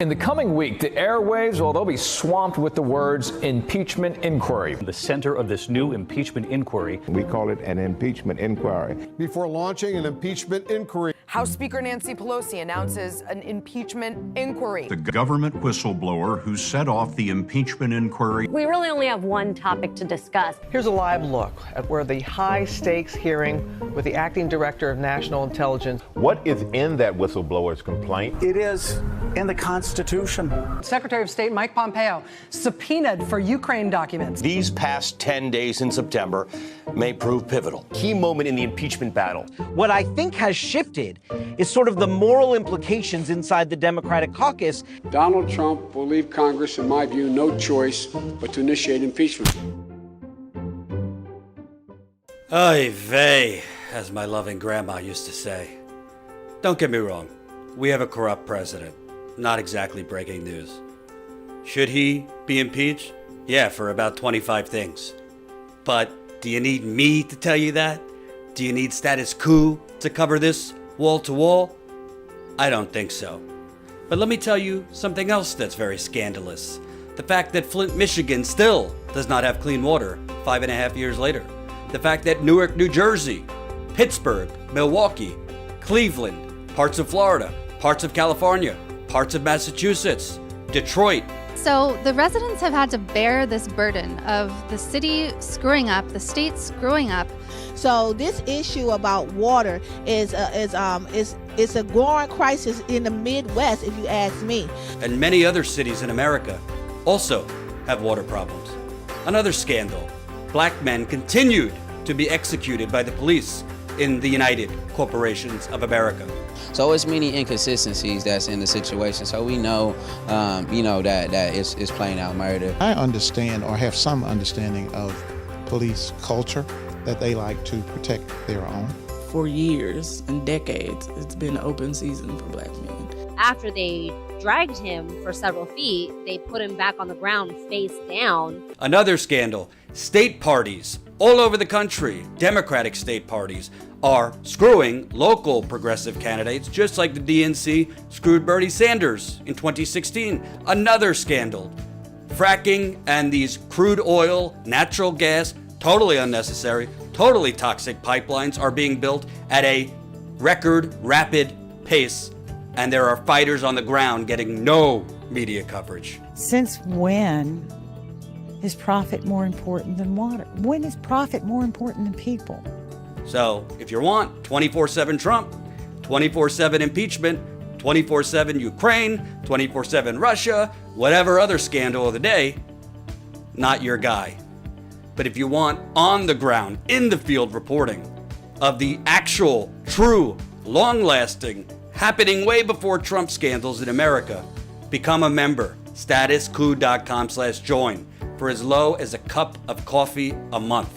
In the coming week, the airwaves, well, they'll be swamped with the words impeachment inquiry. The center of this new impeachment inquiry. We call it an impeachment inquiry. Before launching an impeachment inquiry, House Speaker Nancy Pelosi announces an impeachment inquiry. The government whistleblower who set off the impeachment inquiry. We really only have one topic to discuss. Here's a live look at where the high-stakes hearing with the acting director of national intelligence. What is in that whistleblower's complaint? It is in the Constitution. Secretary of State Mike Pompeo subpoenaed for Ukraine documents. These past 10 days in September may prove pivotal. Key moment in the impeachment battle. What I think has shifted is sort of the moral implications inside the Democratic caucus. Donald Trump will leave Congress, in my view, no choice but to initiate impeachment. Oy vey, as my loving grandma used to say. Don't get me wrong, we have a corrupt president. Not exactly breaking news. Should he be impeached? Yeah, for about 25 things. But do you need me to tell you that? Do you need Status Coup to cover this wall to wall? I don't think so. But let me tell you something else that's very scandalous. The fact that Flint, Michigan still does not have clean water 5.5 years later. The fact that Newark, New Jersey, Pittsburgh, Milwaukee, Cleveland, parts of Florida, parts of California, parts of Massachusetts, Detroit. So the residents have had to bear this burden of the city screwing up, the state screwing up. So this issue about water is a growing crisis in the Midwest, if you ask me. And many other cities in America also have water problems. Another scandal. Black men continued to be executed by the police in the United Corporations of America. So it's many inconsistencies that's in the situation. So we know, that it's plain out murder. I understand or have some understanding of police culture, that they like to protect their own. For years and decades, it's been an open season for black men. After they dragged him for several feet, they put him back on the ground face down. Another scandal. State parties all over the country, Democratic state parties, are screwing local progressive candidates, just like the DNC screwed Bernie Sanders in 2016. Another scandal. Fracking and these crude oil, natural gas, totally unnecessary, totally toxic pipelines are being built at a record rapid pace, and there are fighters on the ground getting no media coverage. Since when is profit more important than water? When is profit more important than people? So if you want 24/7 Trump, 24/7 impeachment, 24/7 Ukraine, 24/7 Russia, whatever other scandal of the day, not your guy. But if you want on the ground, in the field reporting of the actual, true, long-lasting, happening way before Trump scandals in America, become a member. statuscoup.com/join for as low as a cup of coffee a month.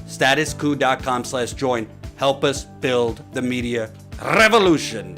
statuscoup.com/join. Help us build the media revolution.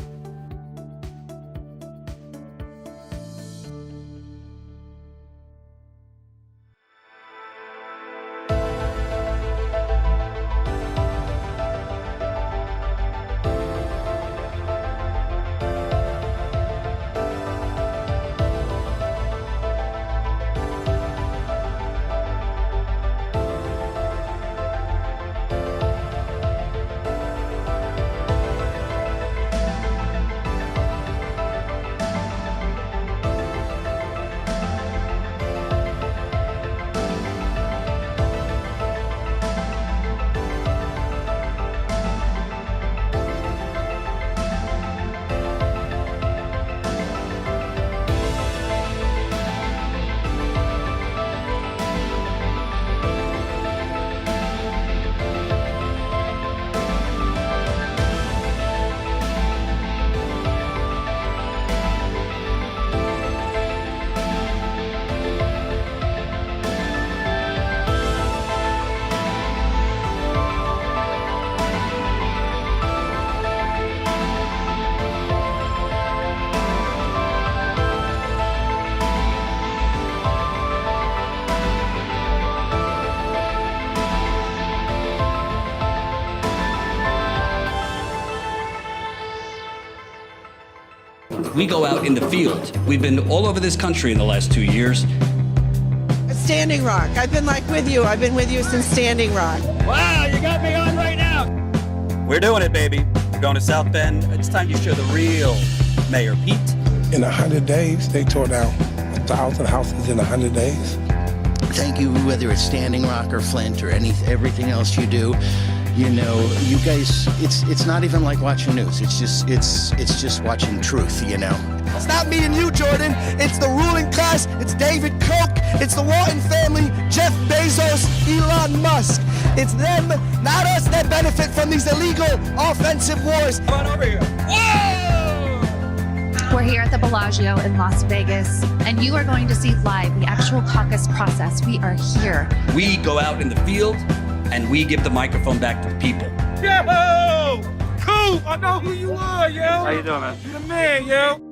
We go out in the field. We've been all over this country in the last 2 years. Standing Rock. I've been with you. I've been with you since Standing Rock. Wow, you got me on right now. We're doing it, baby. We're going to South Bend. It's time you show the real Mayor Pete. In 100 days, they tore down 1,000 houses in 100 days. Thank you, whether it's Standing Rock or Flint or everything else you do. You know, you guys, it's not even like watching news. It's just watching truth, you know. It's not me and you, Jordan. It's the ruling class. It's David Koch. It's the Walton family, Jeff Bezos, Elon Musk. It's them, not us, that benefit from these illegal offensive wars. Come on over here. Whoa! We're here at the Bellagio in Las Vegas, and you are going to see live the actual caucus process. We are here. We go out in the field, and we give the microphone back to the people. Yo! Cool! I know who you are, yo! How you doing, man? You're the man, yo!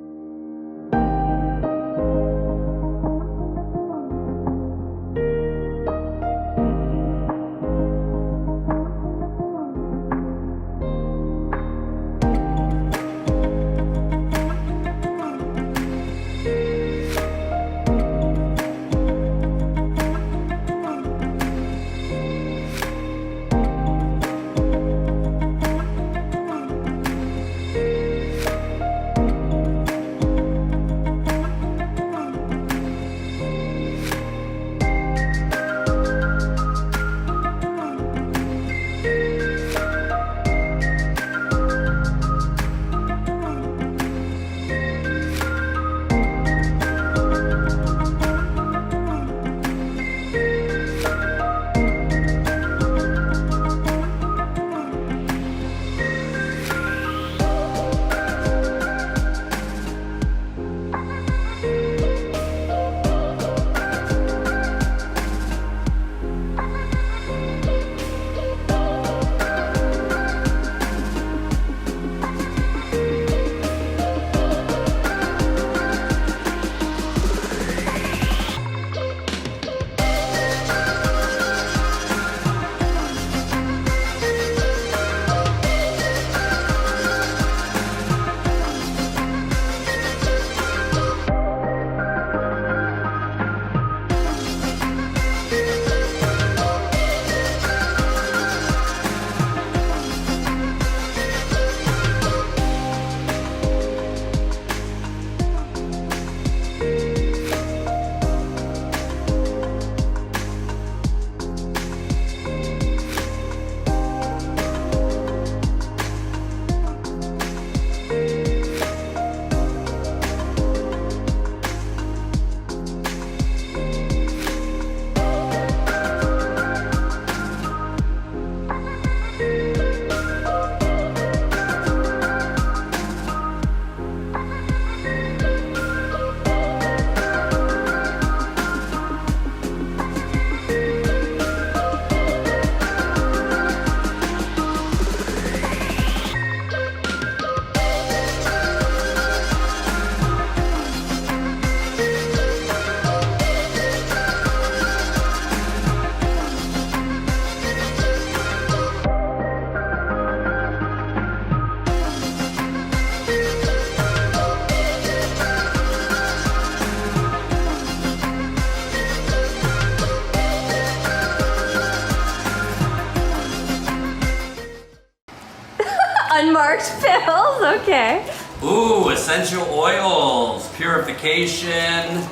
Unmarked pills, okay. Ooh, essential oils, purification.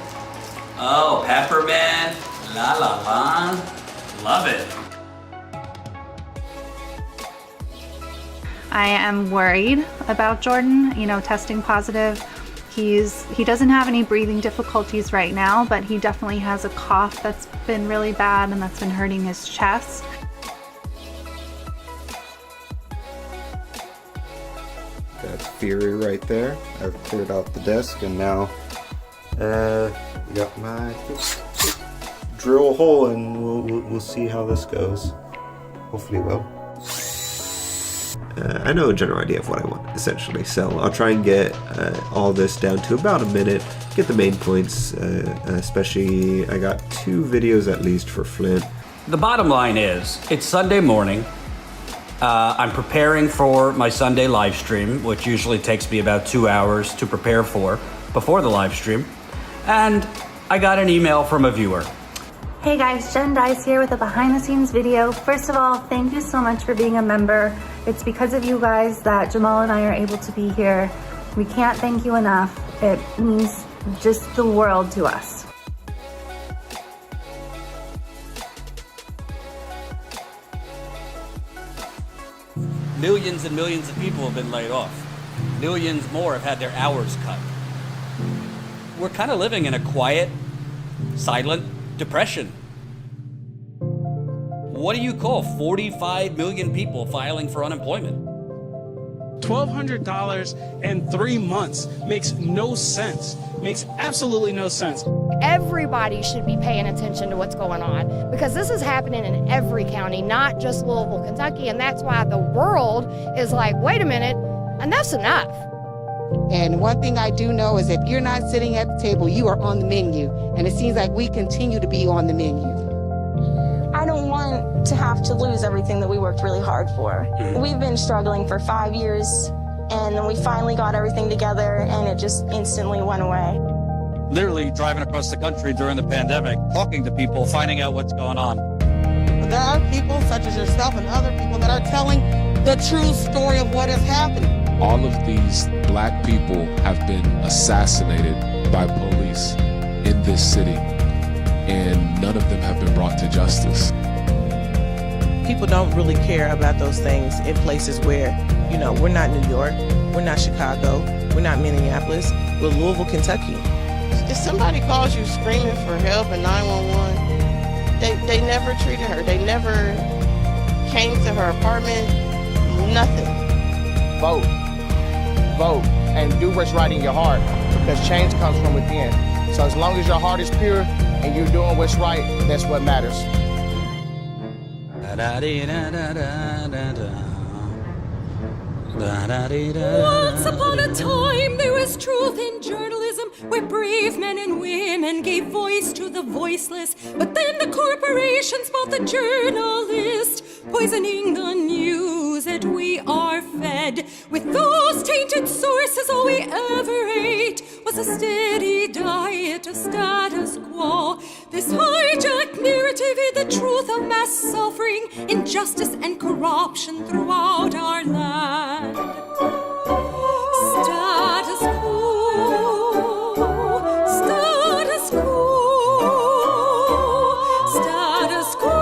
Oh, peppermint, la la la. Love it. I am worried about Jordan, testing positive. He doesn't have any breathing difficulties right now, but he definitely has a cough that's been really bad and that's been hurting his chest. That's Fury right there. I've cleared out the desk and now got my drill a hole and we'll see how this goes. Hopefully well. I know a general idea of what I want, essentially, so I'll try and get all this down to about a minute, get the main points, especially I got 2 videos at least for Flint. The bottom line is, it's Sunday morning, I'm preparing for my Sunday live stream, which usually takes me about 2 hours to prepare for before the live stream. And I got an email from a viewer. Hey guys, Jen Dice here with a behind the scenes video. First of all, thank you so much for being a member. It's because of you guys that Jamal and I are able to be here. We can't thank you enough. It means just the world to us. Millions and millions of people have been laid off. Millions more have had their hours cut. We're kind of living in a quiet, silent depression. What do you call 45 million people filing for unemployment? $1,200 in 3 months makes no sense. Makes absolutely no sense. Everybody should be paying attention to what's going on because this is happening in every county, not just Louisville, Kentucky. And that's why the world is like, wait a minute, enough's enough. And one thing I do know is if you're not sitting at the table, you are on the menu. And it seems like we continue to be on the menu. I don't want to have to lose everything that we worked really hard for. We've been struggling for 5 years, and then we finally got everything together, and it just instantly went away. Literally driving across the country during the pandemic, talking to people, finding out what's going on. There are people such as yourself and other people that are telling the true story of what is happening. All of these black people have been assassinated by police in this city, and none of them have been brought to justice. People don't really care about those things in places where, you know, we're not New York, we're not Chicago, we're not Minneapolis, we're Louisville, Kentucky. If somebody calls you screaming for help at 911, they never treated her. They never came to her apartment, nothing. Vote. Vote. And do what's right in your heart, because change comes from within. So as long as your heart is pure and you're doing what's right, that's what matters. Once upon a time, there was truth in journalism, where brave men and women gave voice to the voiceless. But then the corporations bought the journalist, poisoning the news that we are fed. With those tainted sources, all we ever ate was a steady diet of status quo. This hijacked narrative is the truth of mass suffering, injustice and corruption throughout our land. Status quo, status quo, status quo,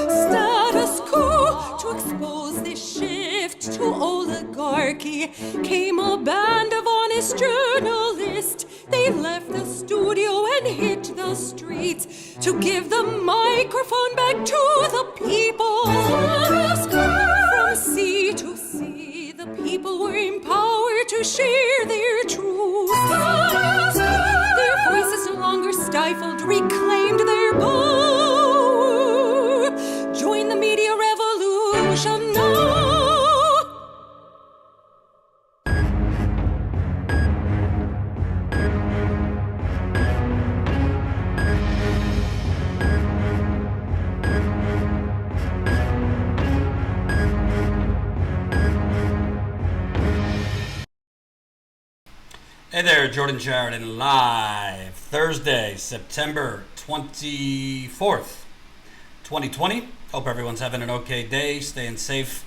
status quo. To expose this shift to oligarchy came a band of honest journalists. They left the studio and hit the streets to give the microphone back to the people. From sea to sea, the people were empowered to share their truth. Their voices no longer stifled, reclaimed their power. Join the media revolution now. Hey there, Jordan Sheridan live, Thursday, September 24th, 2020. Hope everyone's having an okay day, staying safe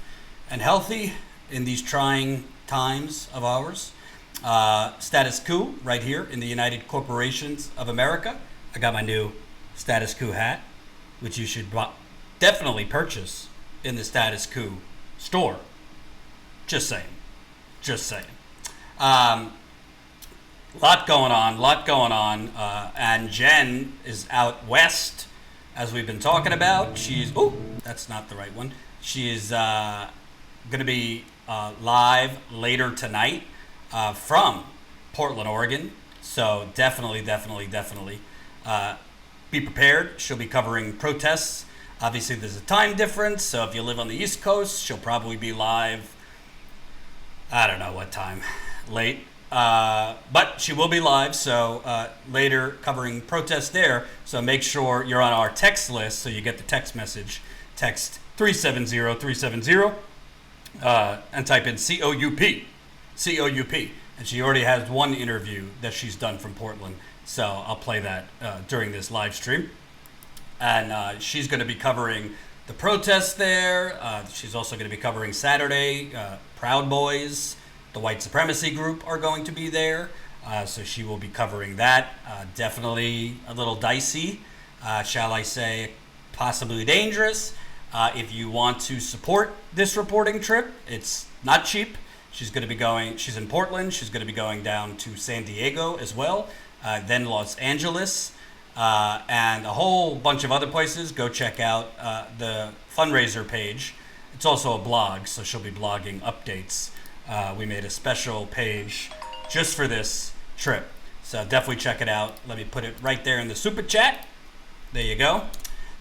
and healthy in these trying times of ours. Status Coup right here in the United Corporations of America. I got my new Status Coup hat, which you should definitely purchase in the Status Coup store. Just saying. Just saying. Lot going on, and Jen is out west, as we've been talking about. She's, that's not the right one. She is going to be live later tonight from Portland, Oregon. So definitely be prepared. She'll be covering protests. Obviously, there's a time difference, so if you live on the East Coast, she'll probably be live, I don't know what time, late. But she will be live, so later covering protests there. So make sure you're on our text list so you get the text message. Text 370-370 and type in COUP. COUP. And she already has one interview that she's done from Portland. So I'll play that during this live stream. And she's going to be covering the protests there. She's also going to be covering Saturday. Proud Boys, the white supremacy group, are going to be there. So she will be covering that. Definitely a little dicey, shall I say, possibly dangerous. If you want to support this reporting trip, it's not cheap. She's going to be going, she's in Portland. She's going to be going down to San Diego as well, then Los Angeles, and a whole bunch of other places. Go check out the fundraiser page. It's also a blog, so she'll be blogging updates. We made a special page just for this trip. So definitely check it out. Let me put it right there in the super chat. There you go.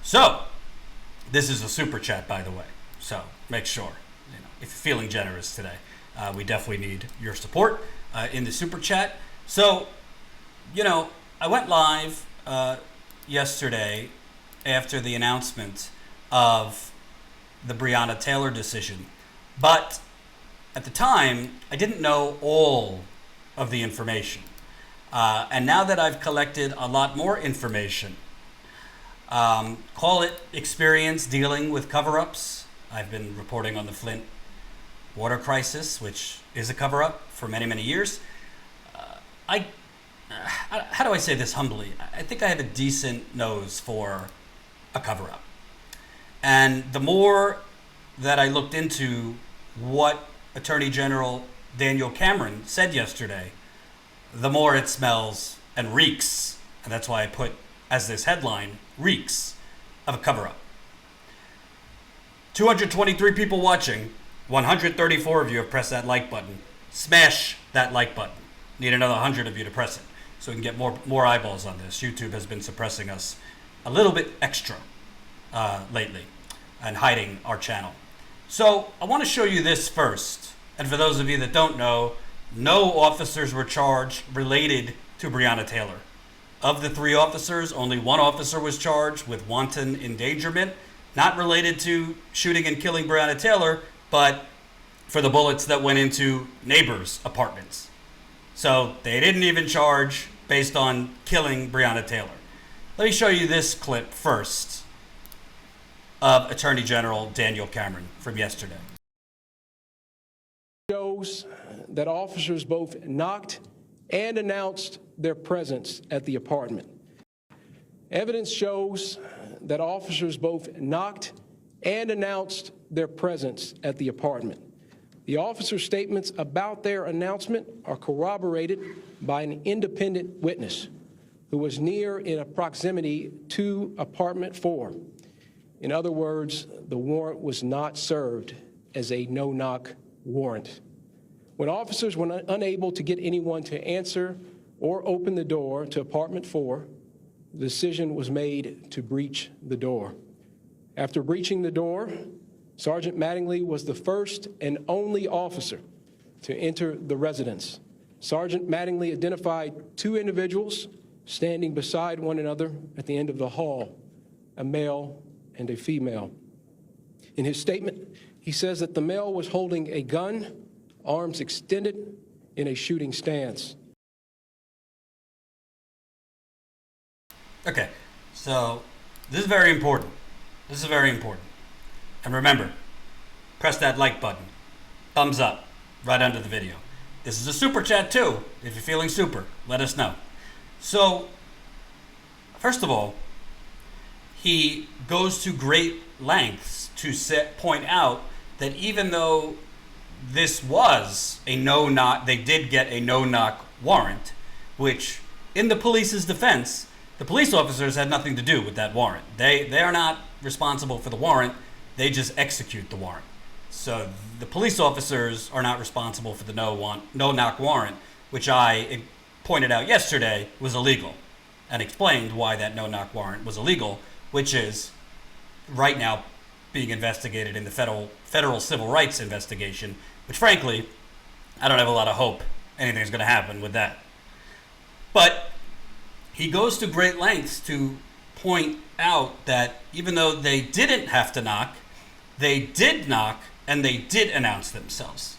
So this is a super chat, by the way. So make sure, if you're feeling generous today, we definitely need your support in the super chat. So, I went live yesterday after the announcement of the Breonna Taylor decision. But at the time, I didn't know all of the information. And now that I've collected a lot more information, call it experience dealing with cover-ups. I've been reporting on the Flint water crisis, which is a cover-up for many, many years. How do I say this humbly? I think I have a decent nose for a cover-up. And the more that I looked into what Attorney General Daniel Cameron said yesterday, the more it smells and reeks, and that's why I put as this headline, reeks of a cover-up. 223 people watching. 134 of you have pressed that like button. Smash that like button. Need another 100 of you to press it so we can get more eyeballs on this. YouTube has been suppressing us a little bit extra lately and hiding our channel. So I want to show you this first. And for those of you that don't know, no officers were charged related to Breonna Taylor. Of the 3 officers, only 1 officer was charged with wanton endangerment, not related to shooting and killing Breonna Taylor, but for the bullets that went into neighbors' apartments. So they didn't even charge based on killing Breonna Taylor. Let me show you this clip first of Attorney General Daniel Cameron from yesterday. Shows that officers both knocked and announced their presence at the apartment. Evidence shows that officers both knocked and announced their presence at the apartment. The officers' statements about their announcement are corroborated by an independent witness who was near in proximity to apartment 4. In other words, the warrant was not served as a no-knock warrant. When officers were unable to get anyone to answer or open the door to apartment 4, the decision was made to breach the door. After breaching the door, Sergeant Mattingly was the first and only officer to enter the residence. Sergeant Mattingly identified 2 individuals standing beside one another at the end of the hall, a male and a female. In his statement, he says that the male was holding a gun, arms extended, in a shooting stance. Okay, so this is very important. This is very important. And remember, press that like button. Thumbs up right under the video. This is a super chat too. If you're feeling super, let us know. So, first of all, he goes to great lengths to point out that even though this was a no-knock, they did get a no-knock warrant, which in the police's defense, the police officers had nothing to do with that warrant. They are not responsible for the warrant. They just execute the warrant. So the police officers are not responsible for the no-knock warrant, which I pointed out yesterday was illegal and explained why that no-knock warrant was illegal, which is right now being investigated in the federal civil rights investigation, which frankly, I don't have a lot of hope anything's going to happen with that. But he goes to great lengths to point out that even though they didn't have to knock, they did knock and they did announce themselves.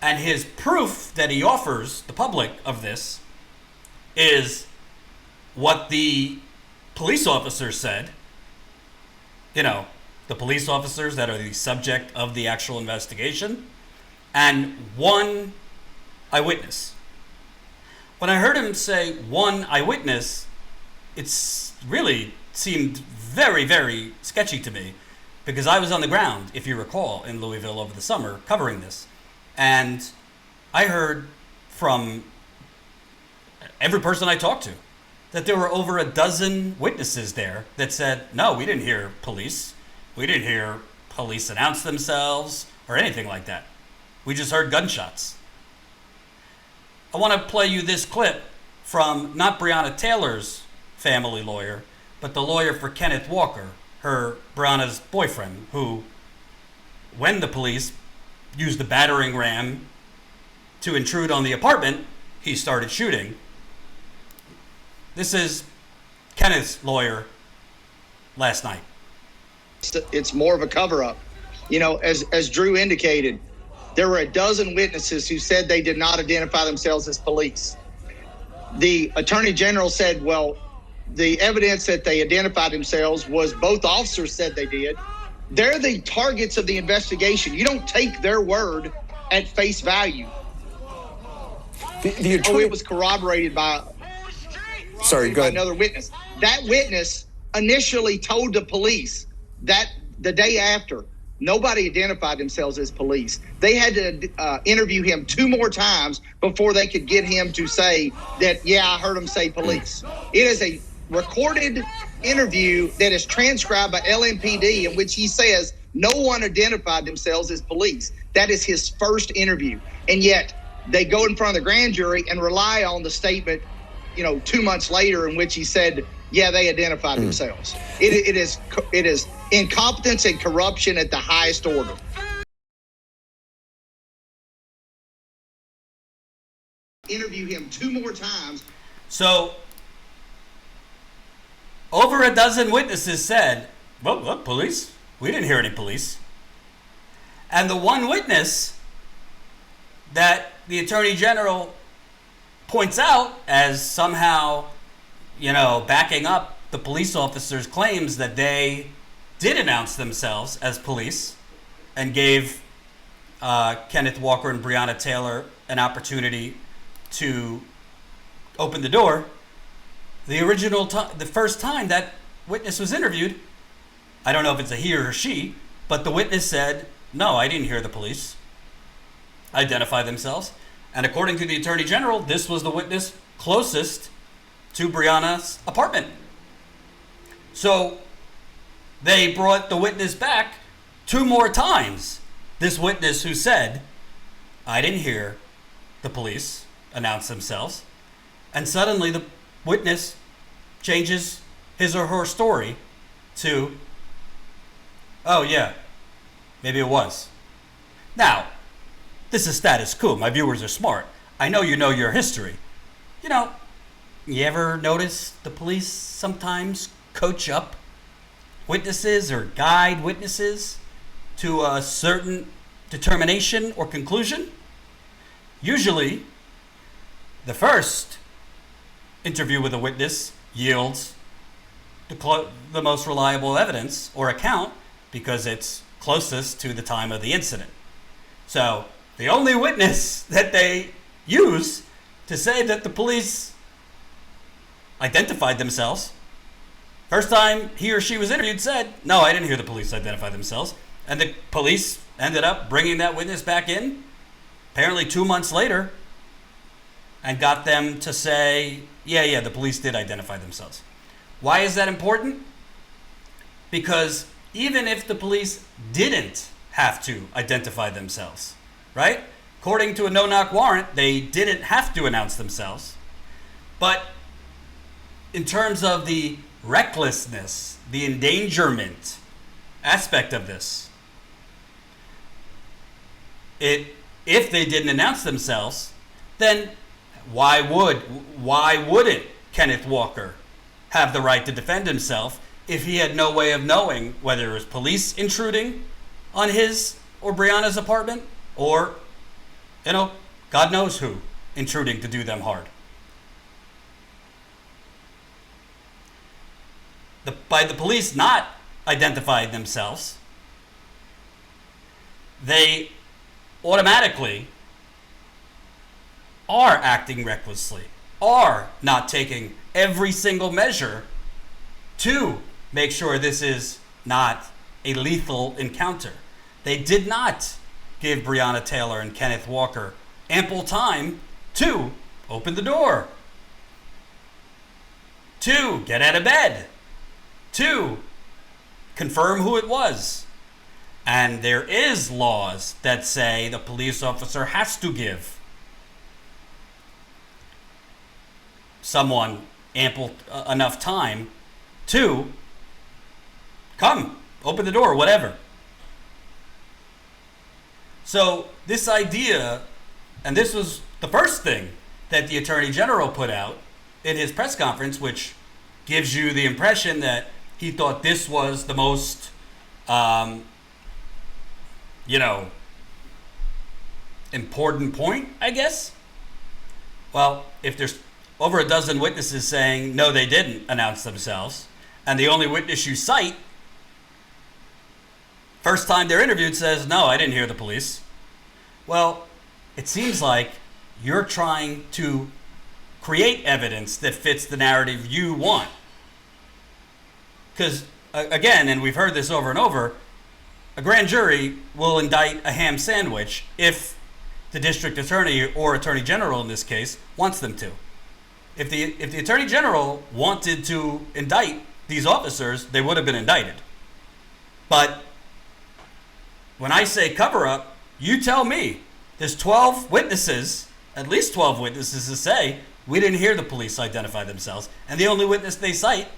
And his proof that he offers the public of this is what the police officers said. You know, the police officers that are the subject of the actual investigation, and one eyewitness. When I heard him say one eyewitness, it's really seemed very, very sketchy to me, because I was on the ground, if you recall, in Louisville over the summer covering this. And I heard from every person I talked to that there were over a dozen witnesses there that said, no, we didn't hear police. We didn't hear police announce themselves or anything like that. We just heard gunshots. I want to play you this clip from not Breonna Taylor's family lawyer, but the lawyer for Kenneth Walker, Breonna's boyfriend, who, when the police used the battering ram to intrude on the apartment, he started shooting. This is Kenneth's lawyer last night. It's more of a cover-up. You know, as Drew indicated, there were a dozen witnesses who said they did not identify themselves as police. The Attorney General said, well, the evidence that they identified themselves was both officers said they did. They're the targets of the investigation. You don't take their word at face value. It was corroborated by another witness. That witness initially told the police that the day after, nobody identified themselves as police. They had to interview him 2 more times before they could get him to say that, yeah, I heard him say police. It is a recorded interview that is transcribed by LMPD in which he says no one identified themselves as police. That is his first interview. And yet they go in front of the grand jury and rely on the statement, 2 months later in which he said, yeah, they identified themselves. It is incompetence and corruption at the highest order. Interview him 2 more times. So, over a dozen witnesses said, well, what, police? We didn't hear any police. And the one witness that the Attorney General points out as somehow, backing up the police officers' claims that they did announce themselves as police and gave Kenneth Walker and Breonna Taylor an opportunity to open the door. The first time that witness was interviewed, I don't know if it's a he or a she, but the witness said, no, I didn't hear the police identify themselves. And according to the Attorney General, this was the witness closest to Breonna's apartment. So they brought the witness back 2 more times. This witness who said, I didn't hear the police announce themselves. And suddenly the witness changes his or her story to, oh yeah, maybe it was. Now, this is Status Coup. My viewers are smart. I know you know your history. You ever notice the police sometimes coach up witnesses or guide witnesses to a certain determination or conclusion? Usually, the first interview with a witness yields the most reliable evidence or account because it's closest to the time of the incident. So the only witness that they use to say that the police identified themselves, first time he or she was interviewed said, no, I didn't hear the police identify themselves. And the police ended up bringing that witness back in, apparently 2 months later, and got them to say, yeah, the police did identify themselves. Why is that important? Because even if the police didn't have to identify themselves, right? According to a no-knock warrant, they didn't have to announce themselves. But in terms of the recklessness, the endangerment aspect of this, if they didn't announce themselves, then why wouldn't Kenneth Walker have the right to defend himself if he had no way of knowing whether it was police intruding on his or Breonna's apartment, or, God knows who intruding to do them hard. By the police not identifying themselves, they automatically are acting recklessly, are not taking every single measure to make sure this is not a lethal encounter. They did not give Breonna Taylor and Kenneth Walker ample time to open the door, to get out of bed, to confirm who it was. And there is laws that say the police officer has to give someone ample enough time to come, open the door, whatever. So this idea, and this was the first thing that the Attorney General put out in his press conference, which gives you the impression that he thought this was the most, important point, I guess. Well, if there's over a dozen witnesses saying, no, they didn't announce themselves, and the only witness you cite, first time they're interviewed, says, no, I didn't hear the police. Well, it seems like you're trying to create evidence that fits the narrative you want. Because, again, and we've heard this over and over, a grand jury will indict a ham sandwich if the district attorney or attorney general in this case wants them to. If the attorney general wanted to indict these officers, they would have been indicted. But when I say cover up, you tell me. There's 12 witnesses, at least 12 witnesses to say we didn't hear the police identify themselves. And the only witness they cite,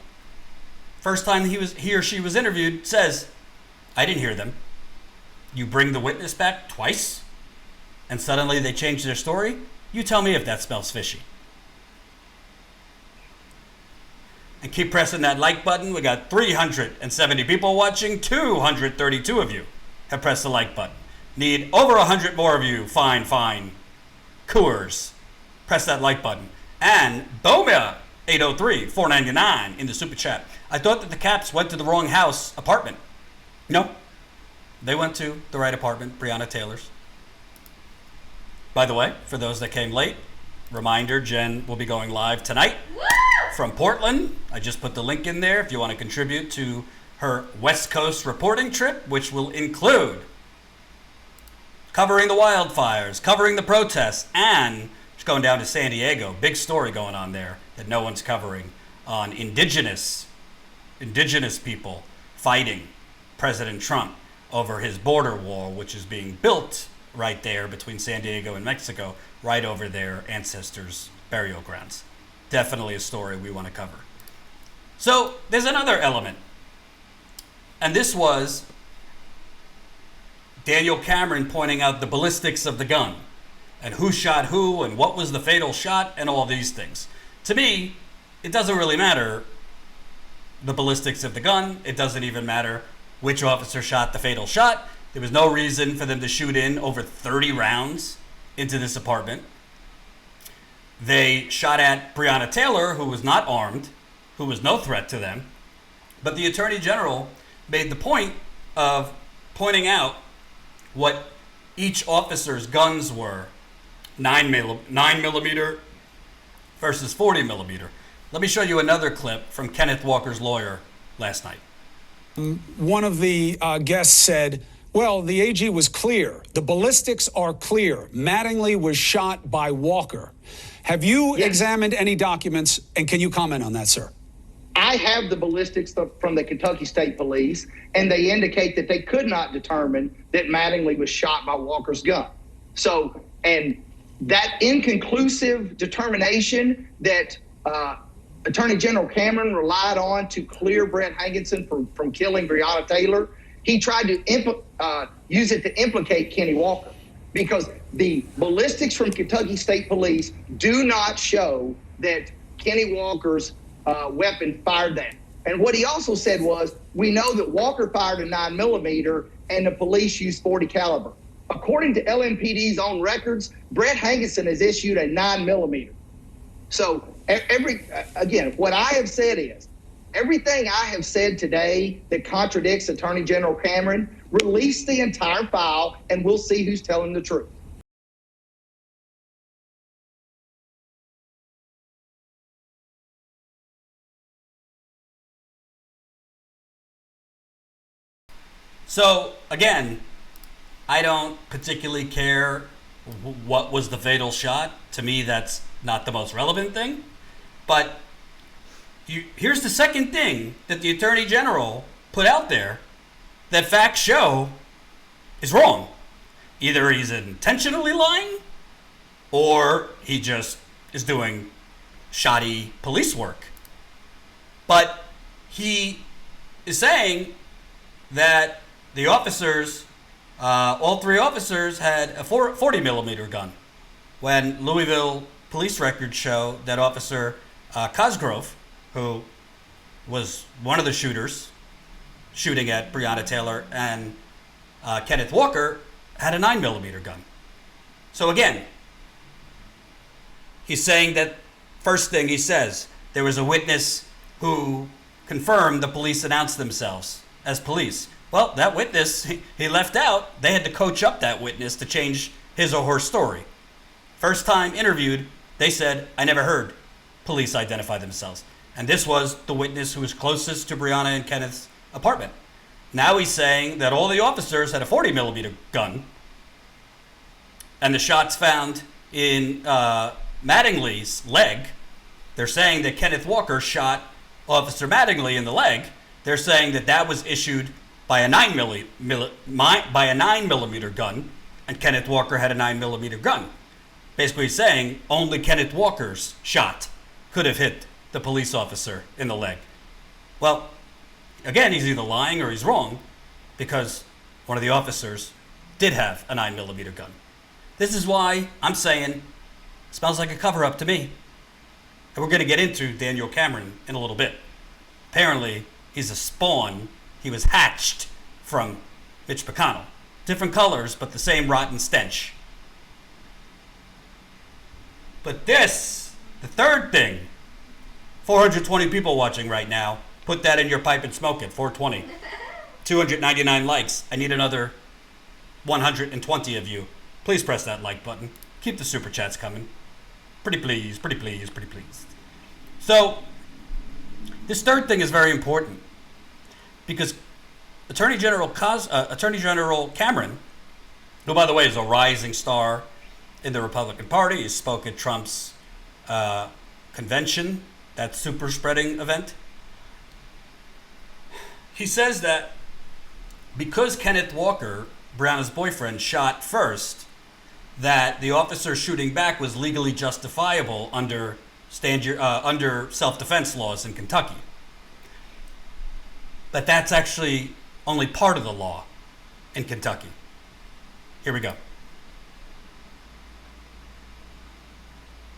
first time he or she was interviewed, says, I didn't hear them. You bring the witness back twice, and suddenly they change their story? You tell me if that smells fishy. And keep pressing that like button. We got 370 people watching. 232 of you have pressed the like button. Need over 100 more of you. Fine. Coors. Press that like button. And Bomia 803 $4.99 in the super chat. I thought that the Caps went to the wrong house apartment. No, they went to the right apartment, Breonna Taylor's. By the way, for those that came late, reminder, Jen will be going live tonight from Portland. I just put the link in there if you want to contribute to her West Coast reporting trip, which will include covering the wildfires, covering the protests, and she's going down to San Diego. Big story going on there that no one's covering on indigenous people fighting President Trump over his border wall, which is being built right there between San Diego and Mexico, right over their ancestors' burial grounds. Definitely a story we want to cover. So there's another element. And this was Daniel Cameron pointing out the ballistics of the gun and who shot who and what was the fatal shot and all these things. To me, it doesn't really matter the ballistics of the gun. It doesn't even matter which officer shot the fatal shot. There was no reason for them to shoot in over 30 rounds into this apartment. They shot at Breonna Taylor, who was not armed, who was no threat to them. But the Attorney General made the point of pointing out what each officer's guns were, 9mm versus 40mm. Let me show you another clip from Kenneth Walker's lawyer last night. One of the guests said, well, the AG was clear. The ballistics are clear. Mattingly was shot by Walker. Have you examined any documents, and can you comment on that, sir? I have the ballistics from the Kentucky State Police, and they indicate that they could not determine that Mattingly was shot by Walker's gun. So, and that inconclusive determination that Attorney General Cameron relied on to clear Brett Hankinson from killing Breonna Taylor, he tried to use it to implicate Kenny Walker, because the ballistics from Kentucky State Police do not show that Kenny Walker's weapon fired that. And what he also said was, we know that Walker fired a 9mm and the police used 40 caliber. According to LMPD's own records, Brett Hankinson has issued a 9mm. So again, what I have said is, everything I have said today that contradicts Attorney General Cameron, release the entire file and we'll see who's telling the truth. So, again, I don't particularly care what was the fatal shot. To me, that's not the most relevant thing. But here's the second thing that the Attorney General put out there that facts show is wrong. Either he's intentionally lying or he just is doing shoddy police work. But he is saying that the officers, all three officers had a 40mm gun, when Louisville police records show that Officer Cosgrove, who was one of the shooters shooting at Breonna Taylor, and Kenneth Walker had a 9mm gun. So again, he's saying that, first thing he says, there was a witness who confirmed the police announced themselves as police. Well, that witness, he left out. They had to coach up that witness to change his or her story. First time interviewed, they said, I never heard police identify themselves. And this was the witness who was closest to Breonna and Kenneth's apartment. Now he's saying that all the officers had a 40mm gun, and the shots found in Mattingly's leg, they're saying that Kenneth Walker shot Officer Mattingly in the leg. They're saying that that was issued by a 9mm gun, and Kenneth Walker had a 9mm gun. Basically saying only Kenneth Walker's shot could have hit the police officer in the leg. Well, again, he's either lying or he's wrong, because one of the officers did have a 9mm gun. This is why I'm saying it smells like a cover-up to me. And we're going to get into Daniel Cameron in a little bit. Apparently, he's a spawn. He was hatched from Mitch McConnell. Different colors, but the same rotten stench. But this, the third thing, 420 people watching right now. Put that in your pipe and smoke it, 420. 299 likes. I need another 120 of you. Please press that like button. Keep the super chats coming. Pretty please, pretty please, pretty please. So, this third thing is very important, because Attorney General Cameron, who, by the way, is a rising star in the Republican Party, he spoke at Trump's convention, that super spreading event. He says that because Kenneth Walker, Breonna's boyfriend, shot first, that the officer shooting back was legally justifiable under self-defense laws in Kentucky. But that's actually only part of the law in Kentucky. Here we go.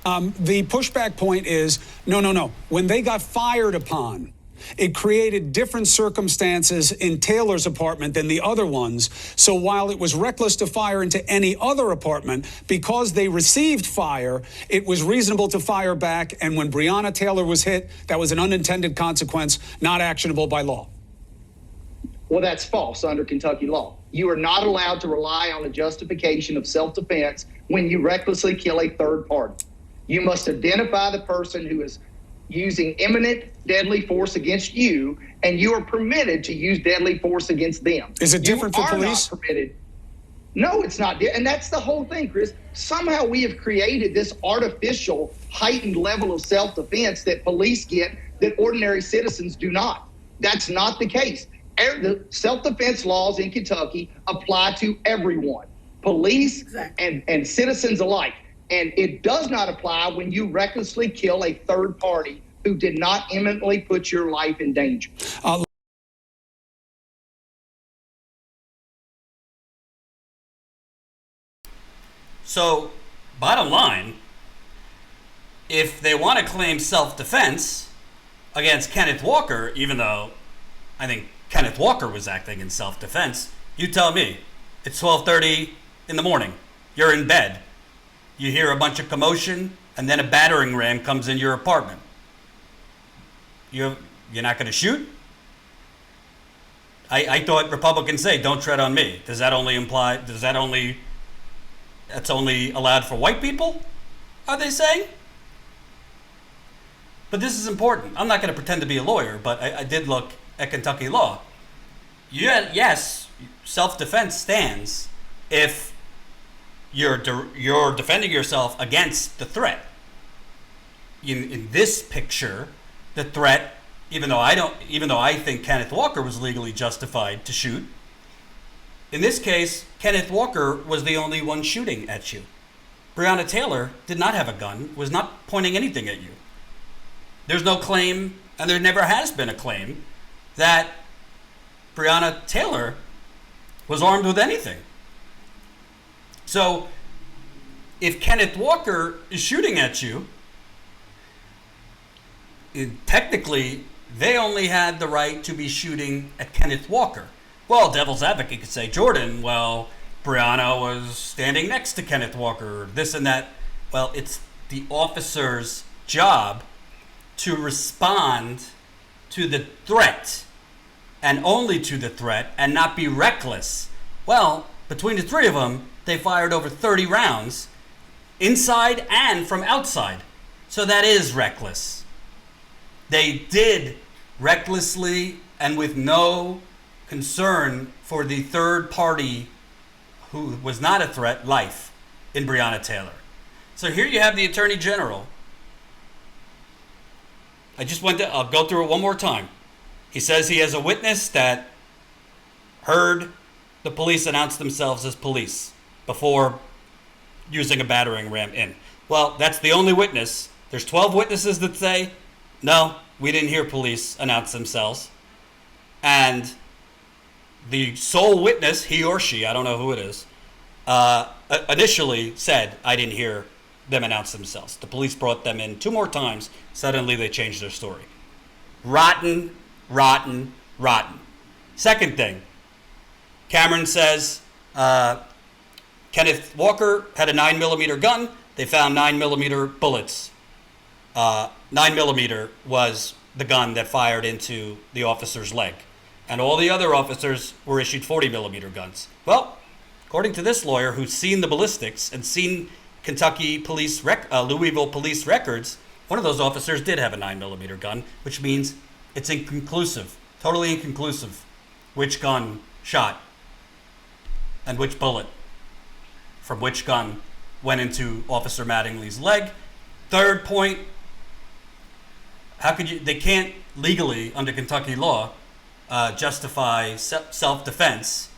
The pushback point is, no. When they got fired upon, it created different circumstances in Taylor's apartment than the other ones. So while it was reckless to fire into any other apartment, because they received fire, it was reasonable to fire back. And when Breonna Taylor was hit, that was an unintended consequence, not actionable by law. Well, that's false under Kentucky law. You are not allowed to rely on the justification of self-defense when you recklessly kill a third party. You must identify the person who is using imminent deadly force against you, and you are permitted to use deadly force against them. Is it different for police? Not permitted. No, it's not. And that's the whole thing, Chris. Somehow we have created this artificial heightened level of self-defense that police get that ordinary citizens do not. That's not the case. The self-defense laws in Kentucky apply to everyone, police and citizens alike. And it does not apply when you recklessly kill a third party who did not imminently put your life in danger. So, bottom line, if they want to claim self-defense, against Kenneth Walker, even though I think Kenneth Walker was acting in self-defense. You tell me. It's 12:30 in the morning. You're in bed. You hear a bunch of commotion, and then a battering ram comes in your apartment. You're not going to shoot? I thought Republicans say, don't tread on me. Does that only imply, that's only allowed for white people? Are they saying? But this is important. I'm not going to pretend to be a lawyer, but I did look at Kentucky law. Yes, self-defense stands if you're defending yourself against the threat. In this picture, the threat, even though I think Kenneth Walker was legally justified to shoot, in this case, Kenneth Walker was the only one shooting at you. Breonna Taylor did not have a gun, was not pointing anything at you. There's no claim, and there never has been a claim, that Breonna Taylor was armed with anything. So, if Kenneth Walker is shooting at you, technically, they only had the right to be shooting at Kenneth Walker. Well, devil's advocate could say, Jordan, well, Breonna was standing next to Kenneth Walker, this and that. Well, it's the officer's job to respond to the threat, and only to the threat, and not be reckless. Well, between the three of them, they fired over 30 rounds, inside and from outside. So that is reckless. They did recklessly and with no concern for the third party who was not a threat, life, in Breonna Taylor. So here you have the Attorney General. I'll go through it one more time. He says he has a witness that heard the police announce themselves as police before using a battering ram in. Well, that's the only witness. There's 12 witnesses that say, no, we didn't hear police announce themselves. And the sole witness, he or she, I don't know who it is, initially said, I didn't hear them announce themselves. The police brought them in 2 more times. Suddenly they changed their story. Rotten, rotten, rotten. Second thing, Cameron says Kenneth Walker had a 9mm gun. They found 9mm bullets. 9mm was the gun that fired into the officer's leg. And all the other officers were issued 40mm guns. Well, according to this lawyer who's seen the ballistics and seen Kentucky police, Louisville police records, one of those officers did have a 9mm gun, which means it's inconclusive, totally inconclusive, which gun shot and which bullet from which gun went into Officer Mattingly's leg. Third point, they can't legally, under Kentucky law, justify self-defense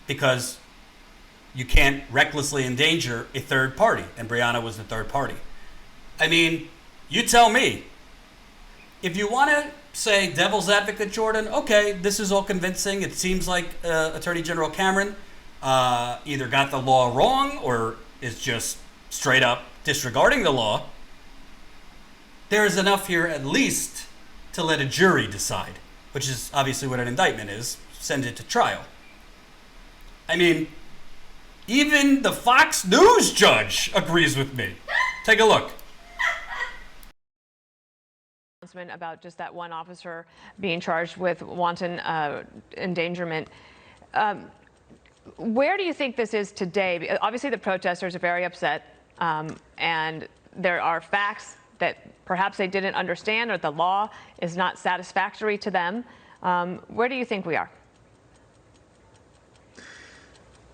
because you can't recklessly endanger a third party, and Breonna was the third party. I mean, you tell me. If you want to say devil's advocate, Jordan, okay, this is all convincing. It seems like Attorney General Cameron either got the law wrong or is just straight up disregarding the law. There is enough here at least to let a jury decide, which is obviously what an indictment is, send it to trial. I mean, even the Fox News judge agrees with me. Take a look. About just that one officer being charged with wanton endangerment. Where do you think this is today? Obviously, the protesters are very upset, and there are facts that perhaps they didn't understand or the law is not satisfactory to them. Where do you think we are?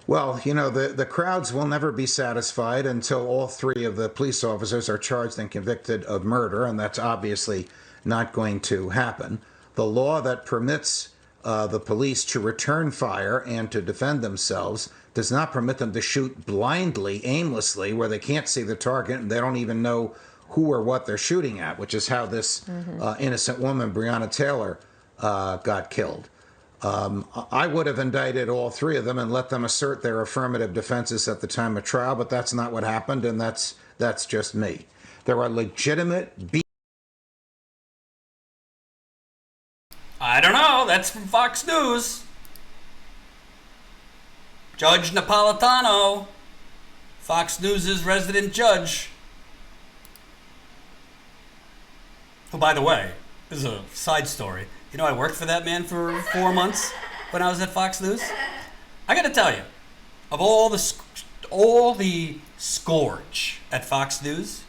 Well, you know, the crowds will never be satisfied until all 3 of the police officers are charged and convicted of murder, and that's obviously not going to happen. The law that permits the police to return fire and to defend themselves does not permit them to shoot blindly, aimlessly, where they can't see the target and they don't even know who or what they're shooting at, which is how this innocent woman, Breonna Taylor, got killed. I would have indicted all 3 of them and let them assert their affirmative defenses at the time of trial, but that's not what happened, and that's just me. There are legitimate I don't know. That's from Fox News. Judge Napolitano, Fox News' resident judge. Who, by the way, this is a side story. You know, I worked for that man for 4 months when I was at Fox News. I got to tell you, of all the scourge at Fox News,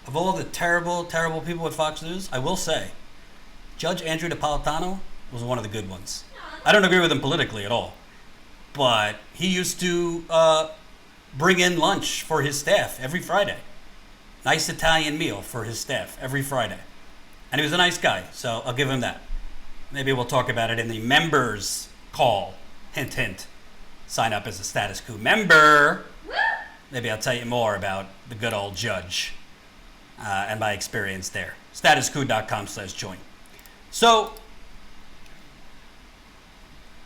of all the terrible, terrible people at Fox News, I will say, Judge Andrew Napolitano was one of the good ones. I don't agree with him politically at all, but he used to bring in lunch for his staff every Friday. Nice Italian meal for his staff every Friday. And he was a nice guy, so I'll give him that. Maybe we'll talk about it in the members call. Hint, hint. Sign up as a Status Coup member. Maybe I'll tell you more about the good old judge and my experience there. Statuscoup.com/join. So,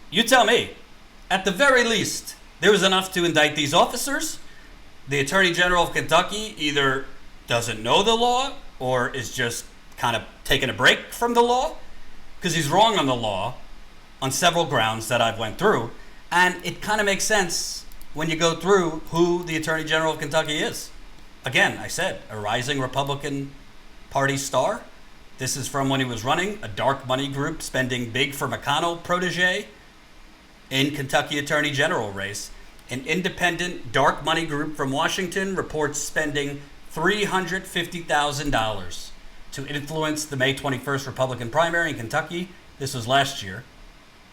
you tell me, at the very least, there was enough to indict these officers. The Attorney General of Kentucky either doesn't know the law or is just kind of taking a break from the law, because he's wrong on the law on several grounds that I've went through. And it kind of makes sense when you go through who the Attorney General of Kentucky is. Again, I said, a rising Republican Party star. This is from when he was running a dark money group spending big for McConnell protege in Kentucky Attorney General race. An independent dark money group from Washington reports spending $350,000 to influence the May 21st Republican primary in Kentucky. This was last year.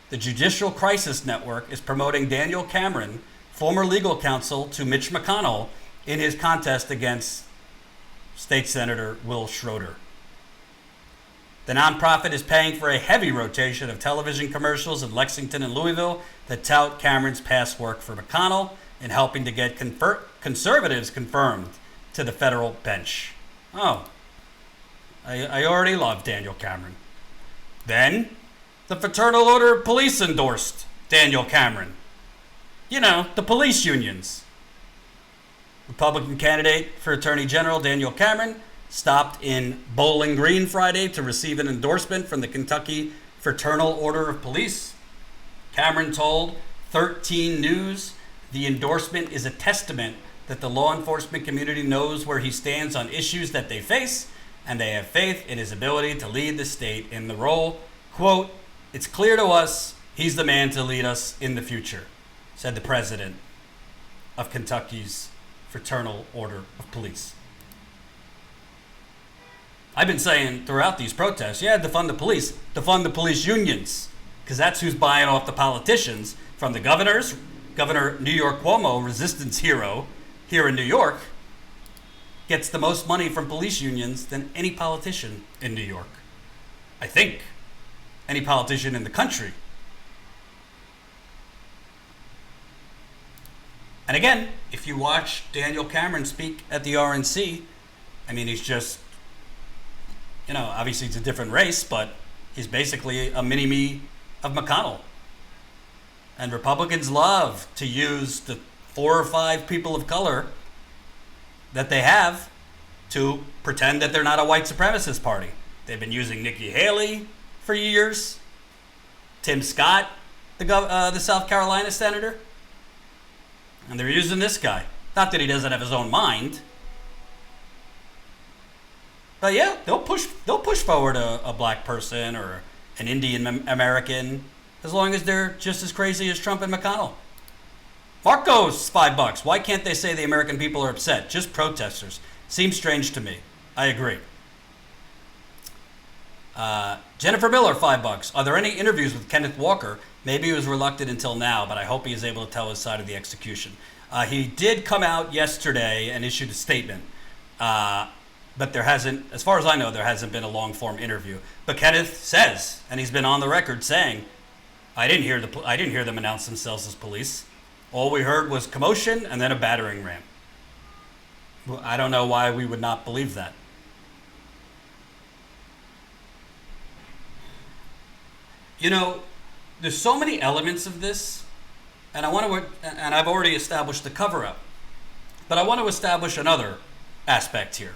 The Judicial Crisis Network is promoting Daniel Cameron, former legal counsel to Mitch McConnell, in his contest against State Senator Will Schroeder. The nonprofit is paying for a heavy rotation of television commercials in Lexington and Louisville that tout Cameron's past work for McConnell in helping to get conservatives confirmed to the federal bench. Oh, I already love Daniel Cameron. Then, the Fraternal Order of Police endorsed Daniel Cameron. You know, the police unions. Republican candidate for Attorney General Daniel Cameron stopped in Bowling Green Friday to receive an endorsement from the Kentucky Fraternal Order of Police. Cameron told 13 News the endorsement is a testament that the law enforcement community knows where he stands on issues that they face, and they have faith in his ability to lead the state in the role. Quote, "It's clear to us he's the man to lead us in the future," said the president of Kentucky's Fraternal Order of Police. I've been saying throughout these protests, yeah, defund the police unions, because that's who's buying off the politicians, from the governors. Governor New York Cuomo, resistance hero here in New York, gets the most money from police unions than any politician in New York. I think any politician in the country. And again, if you watch Daniel Cameron speak at the RNC, I mean, he's just, you know, obviously it's a different race, but he's basically a mini-me of McConnell. And Republicans love to use the 4 or 5 people of color that they have to pretend that they're not a white supremacist party. They've been using Nikki Haley for years, Tim Scott, the South Carolina senator, and they're using this guy. Not that he doesn't have his own mind, but yeah, they'll push forward a black person or an Indian American as long as they're just as crazy as Trump and McConnell. Marcos, $5. Why can't they say the American people are upset? Just protesters. Seems strange to me. I agree. Jennifer Miller, $5. Are there any interviews with Kenneth Walker? Maybe he was reluctant until now, but I hope he is able to tell his side of the execution. He did come out yesterday and issued a statement, but there hasn't, as far as I know, there hasn't been a long-form interview. But Kenneth says, and he's been on the record saying, I didn't hear them announce themselves as police. All we heard was commotion and then a battering ram. Well, I don't know why we would not believe that. You know, there's so many elements of this, and I've already established the cover-up, but I want to establish another aspect here,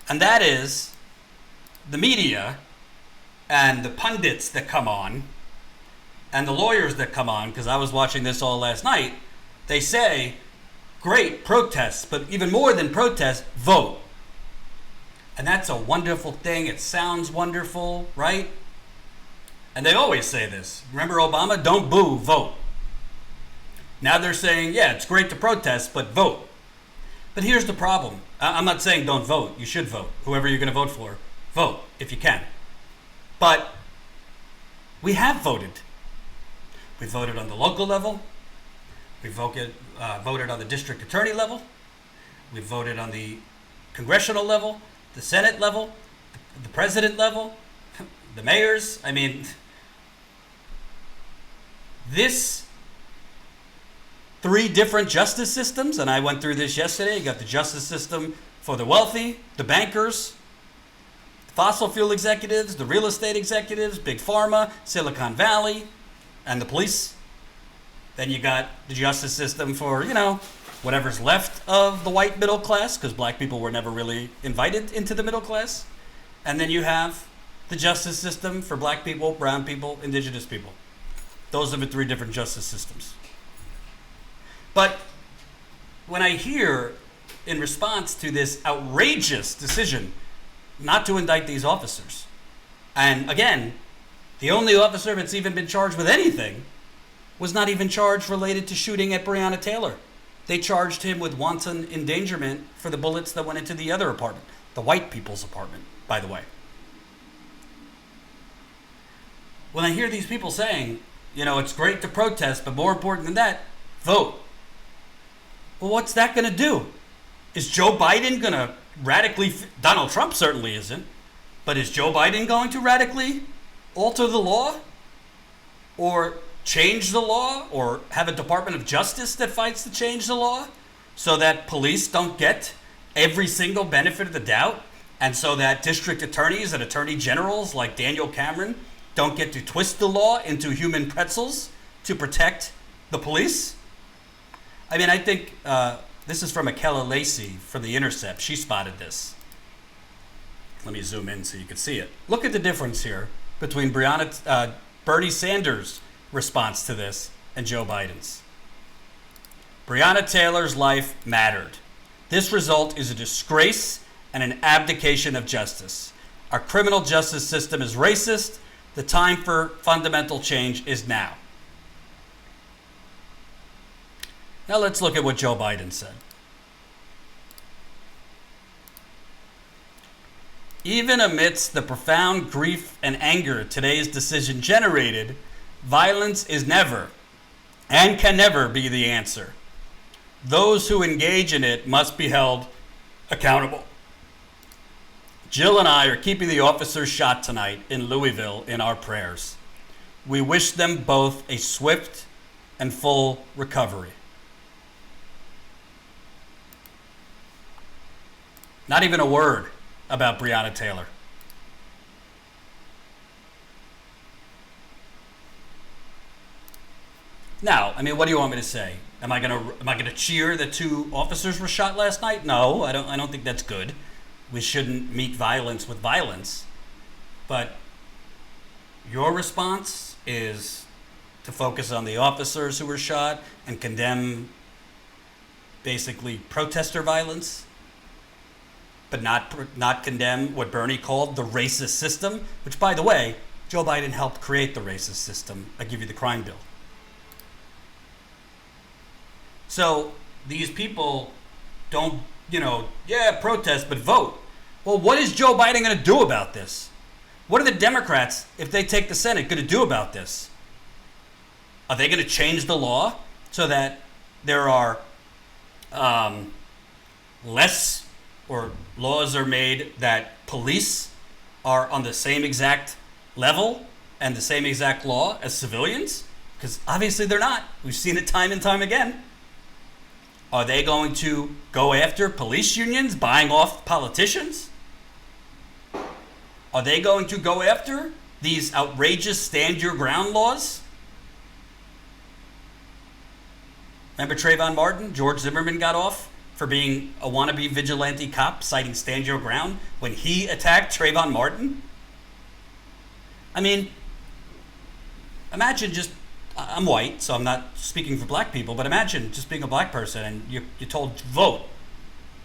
and that is the media and the pundits that come on and the lawyers that come on, because I was watching this all last night, they say, great, protests, but even more than protests, vote. And that's a wonderful thing. It sounds wonderful, right? And they always say this. Remember Obama? Don't boo, vote. Now they're saying, yeah, it's great to protest, but vote. But here's the problem. I'm not saying don't vote. You should vote. Whoever you're going to vote for, vote if you can. But we have voted. We voted on the local level. We voted on the district attorney level. We voted on the congressional level, the Senate level, the president level, the mayors. I mean, this 3 different justice systems, and I went through this yesterday. You got the justice system for the wealthy, the bankers, the fossil fuel executives, the real estate executives, big pharma, Silicon Valley, and the police. Then you got the justice system for, whatever's left of the white middle class, because black people were never really invited into the middle class. And then you have the justice system for black people, brown people, indigenous people. Those are the 3 different justice systems. But when I hear, in response to this outrageous decision not to indict these officers, and again, the only officer that's even been charged with anything was not even charged related to shooting at Breonna Taylor. They charged him with wanton endangerment for the bullets that went into the other apartment, the white people's apartment, by the way. When I hear these people saying, it's great to protest, but more important than that, vote. Well, what's that going to do? Is Joe Biden going to radically, Donald Trump certainly isn't, but is Joe Biden going to radically alter the law? Or change the law? Or have a Department of Justice that fights to change the law? So that police don't get every single benefit of the doubt? And so that district attorneys and attorney generals like Daniel Cameron don't get to twist the law into human pretzels to protect the police? I mean, I think this is from Akela Lacey from The Intercept. She spotted this. Let me zoom in so you can see it. Look at the difference here between Bernie Sanders' response to this and Joe Biden's. Breonna Taylor's life mattered. This result is a disgrace and an abdication of justice. Our criminal justice system is racist. The time for fundamental change is now. Now let's look at what Joe Biden said. Even amidst the profound grief and anger today's decision generated, violence is never and can never be the answer. Those who engage in it must be held accountable. Jill and I are keeping the officers shot tonight in Louisville in our prayers. We wish them both a swift and full recovery. Not even a word about Breonna Taylor. Now, I mean, what do you want me to say? Am I gonna cheer that 2 officers were shot last night? No, I don't think that's good. We shouldn't meet violence with violence. But your response is to focus on the officers who were shot and condemn basically protester violence, but not condemn what Bernie called the racist system, which, by the way, Joe Biden helped create the racist system. I give you the crime bill. So these people don't, protest, but vote. Well, what is Joe Biden going to do about this? What are the Democrats, if they take the Senate, going to do about this? Are they going to change the law so that there are less, or laws are made that police are on the same exact level and the same exact law as civilians? Because obviously they're not. We've seen it time and time again. Are they going to go after police unions buying off politicians? Are they going to go after these outrageous stand your ground laws? Remember Trayvon Martin? George Zimmerman got off for being a wannabe vigilante cop, citing stand your ground when he attacked Trayvon Martin. I mean, imagine just, I'm white, so I'm not speaking for black people, but imagine just being a black person and you're told vote.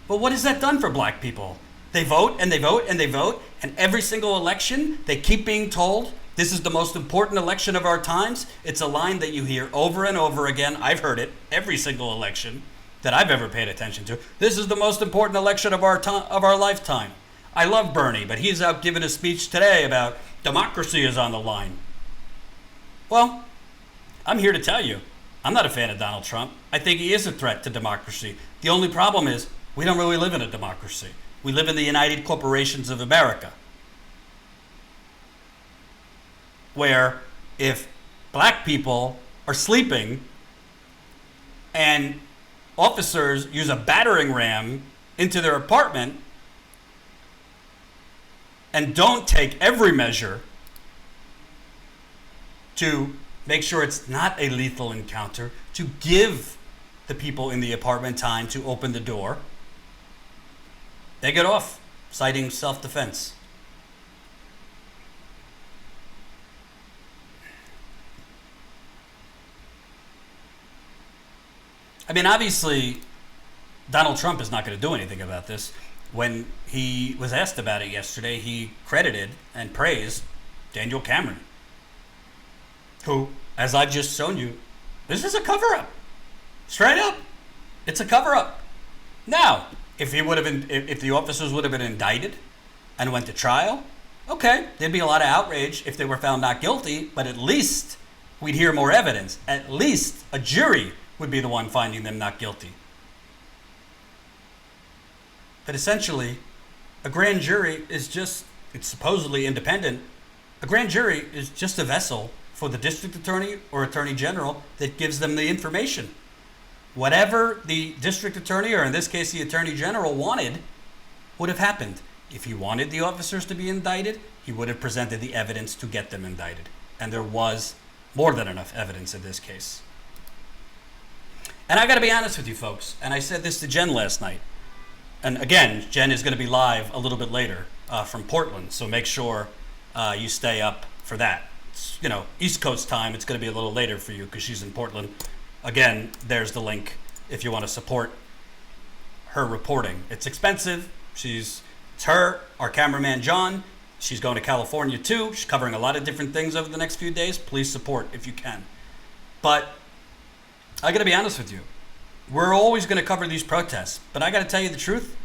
But what has that done for black people? They vote and they vote and they vote, and every single election they keep being told, this is the most important election of our times. It's a line that you hear over and over again. I've heard it every single election that I've ever paid attention to. This is the most important election of our lifetime. I love Bernie, but he's out giving a speech today about democracy is on the line. Well, I'm here to tell you, I'm not a fan of Donald Trump. I think he is a threat to democracy. The only problem is we don't really live in a democracy. We live in the United Corporations of America, where if black people are sleeping and officers use a battering ram into their apartment and don't take every measure to make sure it's not a lethal encounter, to give the people in the apartment time to open the door, they get off, citing self-defense. I mean, obviously, Donald Trump is not going to do anything about this. When he was asked about it yesterday, he credited and praised Daniel Cameron, who, as I've just shown you, this is a cover-up. Straight up. It's a cover-up. Now, if the officers would have been indicted and went to trial, okay, there'd be a lot of outrage if they were found not guilty, but at least we'd hear more evidence. At least a jury would be the one finding them not guilty. But essentially, a grand jury is just, it's supposedly independent. A grand jury is just a vessel for the district attorney or attorney general that gives them the information. Whatever the district attorney, or in this case the attorney general, wanted would have happened. If he wanted the officers to be indicted, he would have presented the evidence to get them indicted. And there was more than enough evidence in this case. And I got to be honest with you folks, and I said this to Jen last night. And again, Jen is going to be live a little bit later from Portland, so make sure you stay up for that. It's, East Coast time, it's going to be a little later for you because she's in Portland. Again, there's the link if you want to support her reporting. It's expensive. It's her, our cameraman John. She's going to California too. She's covering a lot of different things over the next few days. Please support if you can. But I got to be honest with you. We're always going to cover these protests, but I got to tell you the truth.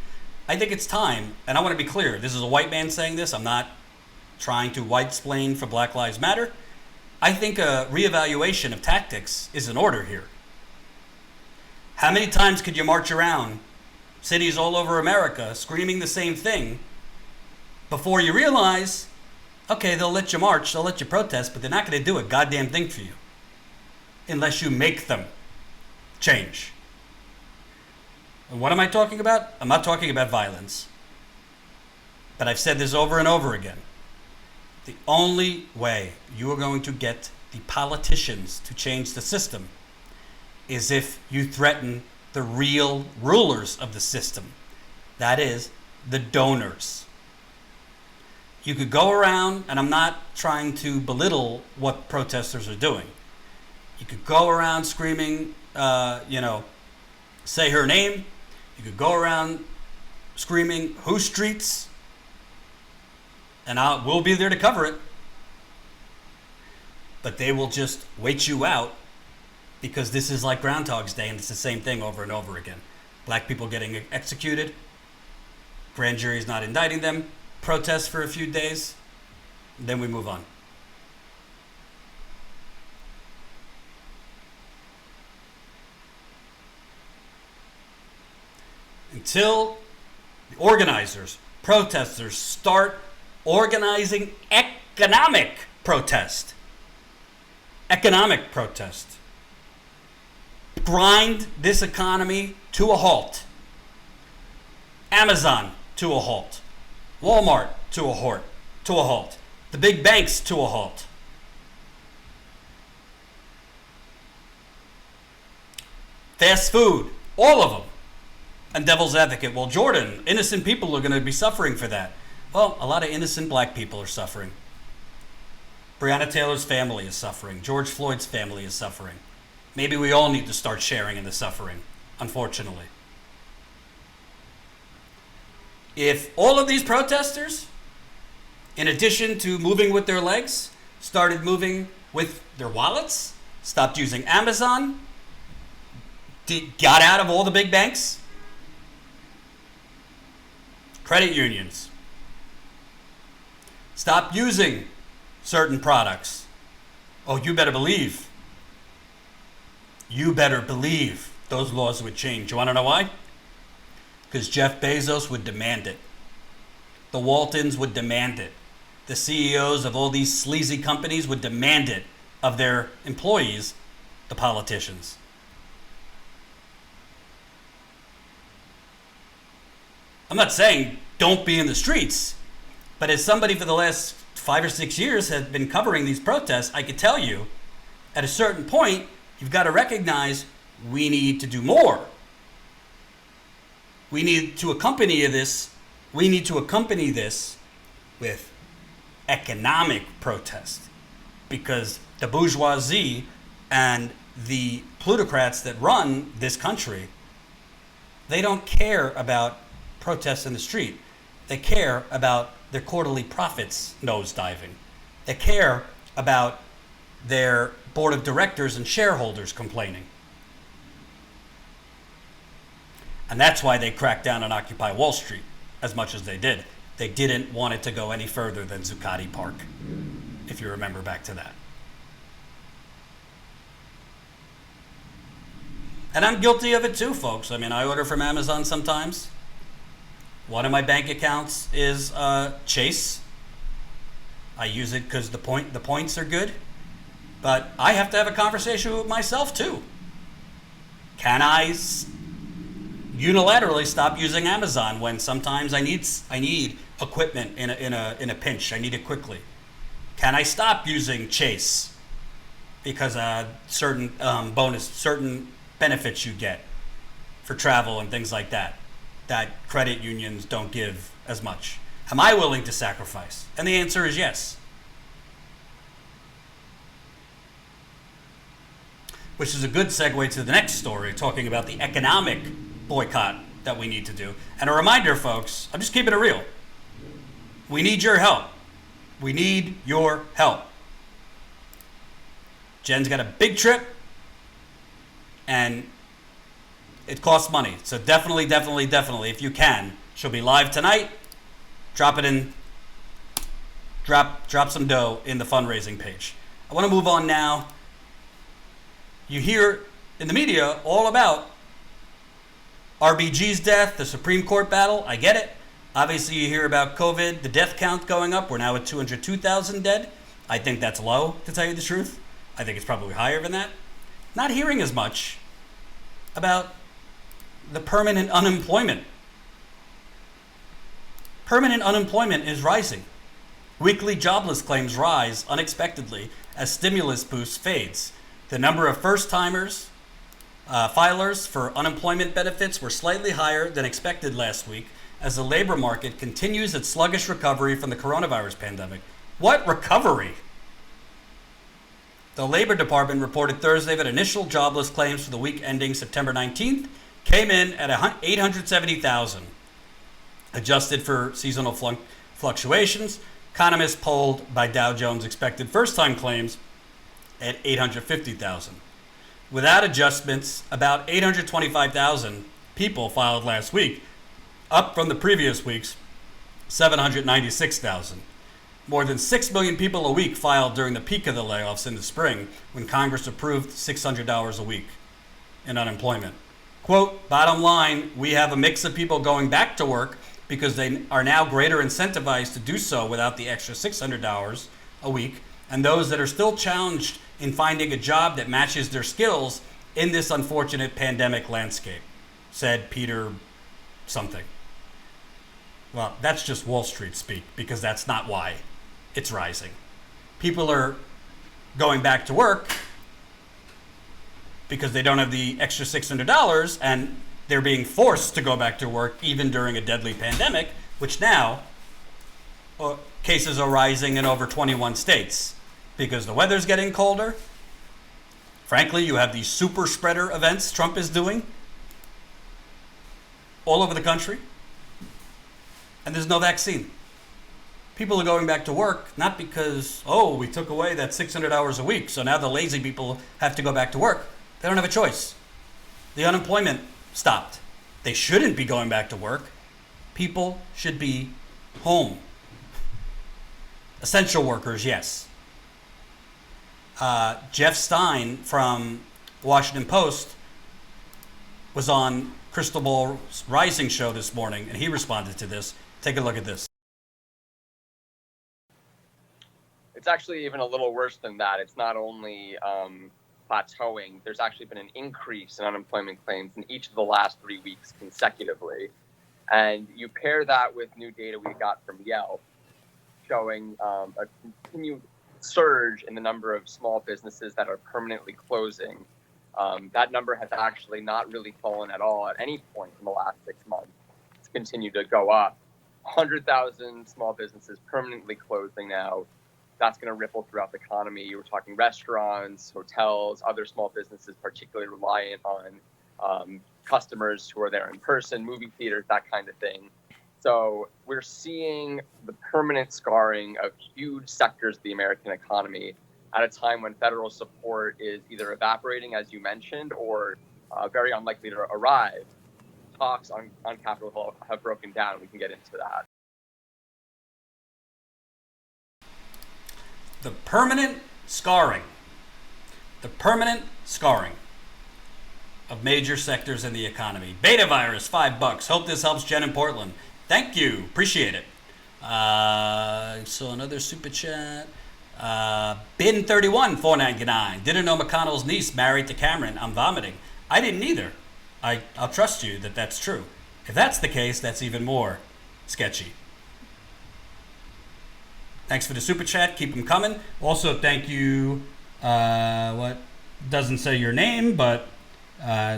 I think it's time, and I want to be clear. This is a white man saying this. I'm not trying to white-splain for Black Lives Matter. I think a reevaluation of tactics is in order here. How many times could you march around cities all over America screaming the same thing before you realize, okay, they'll let you march, they'll let you protest, but they're not going to do a goddamn thing for you unless you make them change. And what am I talking about? I'm not talking about violence. But I've said this over and over again. The only way you are going to get the politicians to change the system is if you threaten the real rulers of the system. That is, the donors. You could go around, and I'm not trying to belittle what protesters are doing. You could go around screaming, say her name. You could go around screaming, who streets? And we'll be there to cover it. But they will just wait you out because this is like Groundhog's Day and it's the same thing over and over again. Black people getting executed, grand jury's not indicting them, protests for a few days, then we move on. Until the organizers, protesters start organizing economic protest. Economic protest. Grind this economy to a halt. Amazon to a halt. Walmart to a halt. The big banks to a halt. Fast food, all of them. And devil's advocate, well, Jordan, innocent people are going to be suffering for that. Well, a lot of innocent black people are suffering. Breonna Taylor's family is suffering. George Floyd's family is suffering. Maybe we all need to start sharing in the suffering, unfortunately. If all of these protesters, in addition to moving with their legs, started moving with their wallets, stopped using Amazon, got out of all the big banks, credit unions, stopped using certain products, oh, you better believe those laws would change. You want to know why? Because Jeff Bezos would demand it. The Waltons would demand it. The CEOs of all these sleazy companies would demand it of their employees, the politicians. I'm not saying don't be in the streets, but as somebody for the last 5 or 6 years has been covering these protests, I could tell you, at a certain point, you've got to recognize we need to do more. We need to accompany this with economic protest, because the bourgeoisie and the plutocrats that run this country, they don't care about protests in the street. They care about their quarterly profits nosediving. They care about their board of directors and shareholders complaining. And that's why they cracked down on Occupy Wall Street as much as they did. They didn't want it to go any further than Zuccotti Park, if you remember back to that. And I'm guilty of it too, folks. I mean, I order from Amazon sometimes. One of my bank accounts is Chase. I use it because the points are good. But I have to have a conversation with myself too. Can I unilaterally stop using Amazon when sometimes I need equipment in a pinch? I need it quickly. Can I stop using Chase because certain benefits you get for travel and things like that credit unions don't give as much? Am I willing to sacrifice? And the answer is yes. Which is a good segue to the next story, talking about the economic boycott that we need to do. And a reminder, folks, I'm just keeping it real. We need your help. We need your help. Jen's got a big trip, and it costs money. So definitely, if you can, she'll be live tonight. Drop it in. Drop some dough in the fundraising page. I want to move on now. You hear in the media all about RBG's death, the Supreme Court battle. I get it. Obviously, you hear about COVID, the death count going up. We're now at 202,000 dead. I think that's low, to tell you the truth. I think it's probably higher than that. Not hearing as much about the permanent unemployment. Permanent unemployment is rising. Weekly jobless claims rise unexpectedly as stimulus boost fades. The number of first-timers, filers for unemployment benefits were slightly higher than expected last week as the labor market continues its sluggish recovery from the coronavirus pandemic. What recovery? The Labor Department reported Thursday that initial jobless claims for the week ending September 19th came in at 870,000. Adjusted for seasonal fluctuations, economists polled by Dow Jones expected first-time claims at 850,000. Without adjustments, about 825,000 people filed last week, up from the previous week's 796,000. More than 6 million people a week filed during the peak of the layoffs in the spring when Congress approved $600 a week in unemployment. Quote, bottom line, we have a mix of people going back to work because they are now greater incentivized to do so without the extra $600 a week, and those that are still challenged in finding a job that matches their skills in this unfortunate pandemic landscape, said Peter something. Well, that's just Wall Street speak, because that's not why it's rising. People are going back to work because they don't have the extra $600, and they're being forced to go back to work even during a deadly pandemic, which now cases are rising in over 21 states. because the weather's getting colder. Frankly, you have these super spreader events Trump is doing all over the country, and there's no vaccine. People are going back to work, not because, oh, we took away that 600 hours a week, so now the lazy people have to go back to work. They don't have a choice. The unemployment stopped. They shouldn't be going back to work. People should be home. Essential workers, yes. Jeff Stein from Washington Post was on Crystal Ball's Rising show this morning, and he responded to this. Take a look at this. It's actually even a little worse than that. It's not only plateauing, there's actually been an increase in unemployment claims in each of the last 3 weeks consecutively. And you pair that with new data we got from Yelp showing a continued surge in the number of small businesses that are permanently closing. That number has actually not really fallen at all at any point in the last 6 months. It's continued to go up. 100,000 small businesses permanently closing now. That's going to ripple throughout the economy. You were talking restaurants, hotels, other small businesses, particularly reliant on customers who are there in person, movie theaters, that kind of thing. So we're seeing the permanent scarring of huge sectors of the American economy at a time when federal support is either evaporating, as you mentioned, or very unlikely to arrive. Talks on Capitol Hill have broken down. We can get into that. The permanent scarring of major sectors in the economy. Beta virus, $5. Hope this helps Jen in Portland. Thank you. Appreciate it. So another super chat. Bin31, $4.99. Didn't know McConnell's niece married to Cameron. I'm vomiting. I didn't either. I'll trust you that that's true. If that's the case, that's even more sketchy. Thanks for the super chat. Keep them coming. Also, thank you. What doesn't say your name, but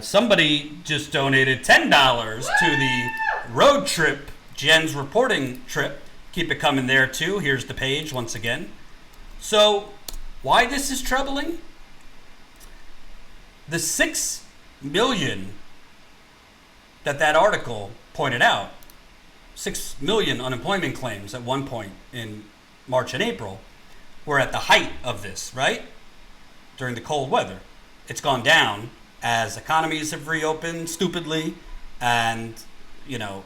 somebody just donated $10 to the road trip, Jen's reporting trip. Keep it coming there too. Here's the page once again. So, why this is troubling? The 6 million that article pointed out, 6 million unemployment claims at one point in March and April, were at the height of this, right? During the cold weather. It's gone down as economies have reopened stupidly, and the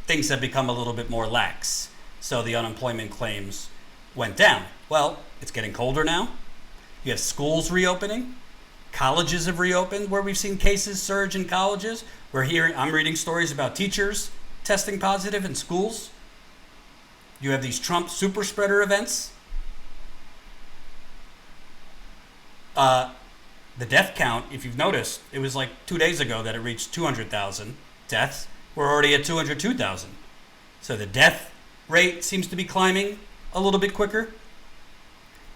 things have become a little bit more lax. So the unemployment claims went down. Well, it's getting colder now. You have schools reopening. Colleges have reopened, where we've seen cases surge in colleges. I'm reading stories about teachers testing positive in schools. You have these Trump super spreader events. The death count, if you've noticed, it was like 2 days ago that it reached 200,000 deaths. We're already at 202,000. So the death rate seems to be climbing a little bit quicker.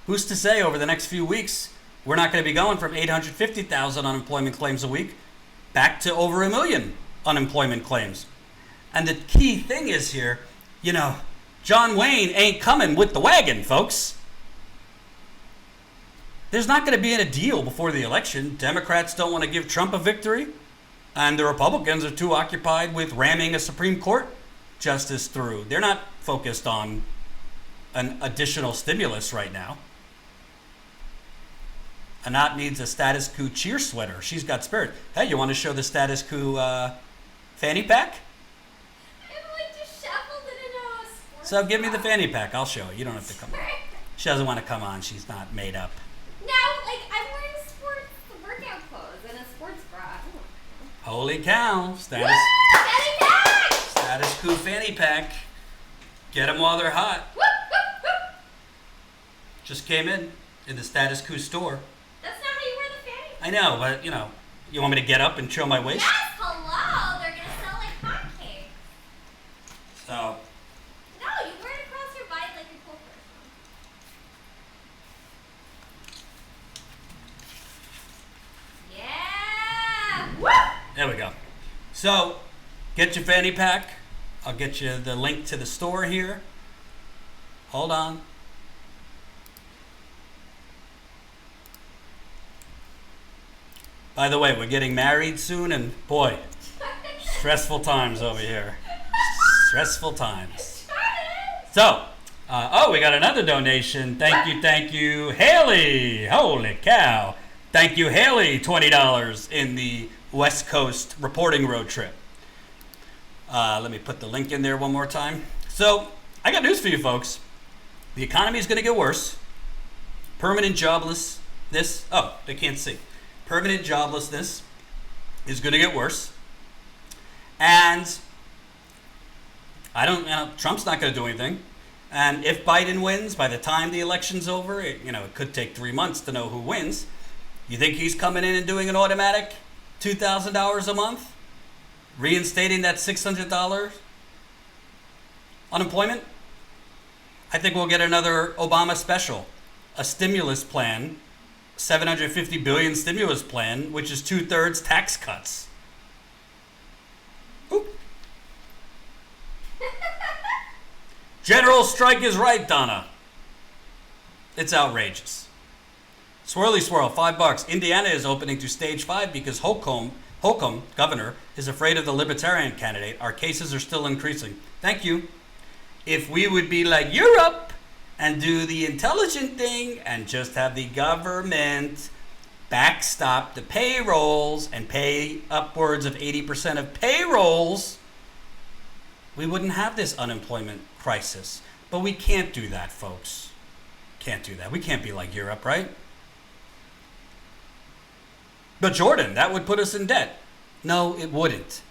Who's to say over the next few weeks we're not going to be going from 850,000 unemployment claims a week back to over 1 million unemployment claims? And the key thing is here, John Wayne ain't coming with the wagon, folks. There's not going to be a deal before the election. Democrats don't want to give Trump a victory, and the Republicans are too occupied with ramming a Supreme Court justice through. They're not focused on an additional stimulus right now. Anat needs a Status Coup cheer sweater. She's got spirit. Hey, you want to show the Status Coup fanny pack? So give me the fanny pack. I'll show it. You don't have to come on. She doesn't want to come on. She's not made up. No, I'm wearing sports workout clothes and a sports bra. Holy cow. Status Coup fanny pack. Get them while they're hot. Just came in the Status Coup store. That's not how you wear the fanny pack. I know, but you want me to get up and show my waist? Yes, hello. They're going to sell like hotcakes. So... No, you wear it across your body like a cool person. Yeah! Woo! There we go. So, get your fanny pack. I'll get you the link to the store here. Hold on. By the way, we're getting married soon, and boy, stressful times over here. Stressful times. So, we got another donation. Thank you, Haley. Holy cow. Thank you, Haley, $20 in the West Coast reporting road trip. Let me put the link in there one more time. So, I got news for you folks. The economy is going to get worse. Permanent joblessness. Oh, they can't see. Permanent joblessness is going to get worse. And Trump's not going to do anything. And if Biden wins, by the time the election's over, it could take 3 months to know who wins. You think he's coming in and doing an automatic $2,000 a month? Reinstating that $600 unemployment? I think we'll get another Obama special. A stimulus plan, $750 billion stimulus plan, which is 2/3 tax cuts. Oop. General strike is right, Donna. It's outrageous. Swirly swirl, $5. Indiana is opening to stage 5 because Holcomb, governor, is afraid of the libertarian candidate. Our cases are still increasing. Thank you. If we would be like Europe and do the intelligent thing and just have the government backstop the payrolls and pay upwards of 80% of payrolls, we wouldn't have this unemployment crisis. But we can't do that, folks. Can't do that. We can't be like Europe, right? But Jordan, that would put us in debt. No, it wouldn't.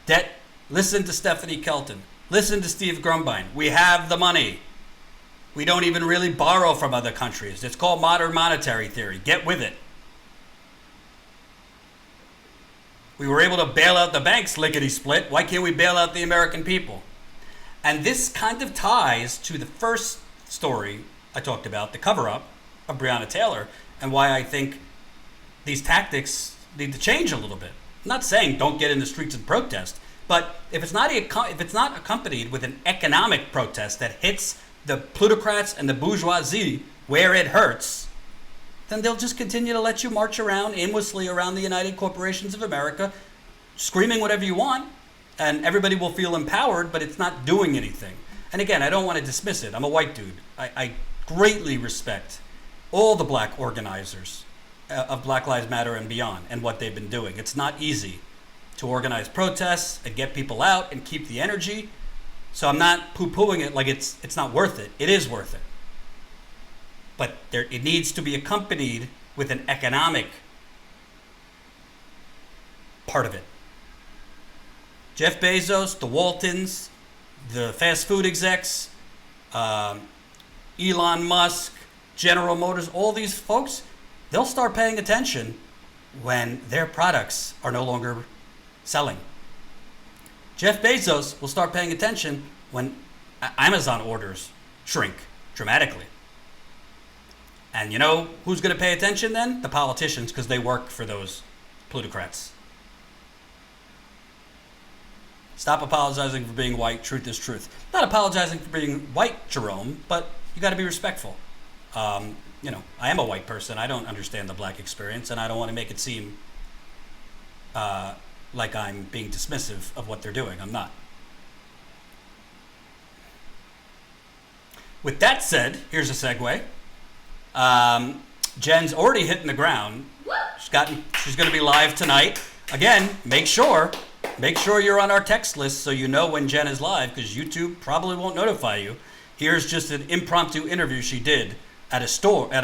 Debt, listen to Stephanie Kelton. Listen to Steve Grumbine. We have the money. We don't even really borrow from other countries. It's called modern monetary theory. Get with it. We were able to bail out the banks lickety-split. Why can't we bail out the American people? And this kind of ties to the first story I talked about, the cover-up of Breonna Taylor, and why I think these tactics need to change a little bit. I'm not saying don't get in the streets and protest, but if it's not accompanied with an economic protest that hits the plutocrats and the bourgeoisie where it hurts, then they'll just continue to let you march around aimlessly around the United Corporations of America, screaming whatever you want, and everybody will feel empowered, but it's not doing anything. And again, I don't want to dismiss it. I'm a white dude. I greatly respect all the black organizers of Black Lives Matter and beyond and what they've been doing. It's not easy to organize protests and get people out and keep the energy. So I'm not poo-pooing it like it's not worth it. It is worth it. But it needs to be accompanied with an economic part of it. Jeff Bezos, the Waltons, the fast food execs, Elon Musk, General Motors, all these folks, they'll start paying attention when their products are no longer selling. Jeff Bezos will start paying attention when Amazon orders shrink dramatically. And you know who's going to pay attention then? The politicians, because they work for those plutocrats. Stop apologizing for being white. Truth is truth. Not apologizing for being white, Jerome, but you got to be respectful. I am a white person. I don't understand the black experience, and I don't want to make it seem like I'm being dismissive of what they're doing. I'm not. With that said, here's a segue. Jen's already hitting the ground. She's going to be live tonight. Again, make sure you're on our text list so you know when Jen is live, because YouTube probably won't notify you. Here's just an impromptu interview she did at a store, I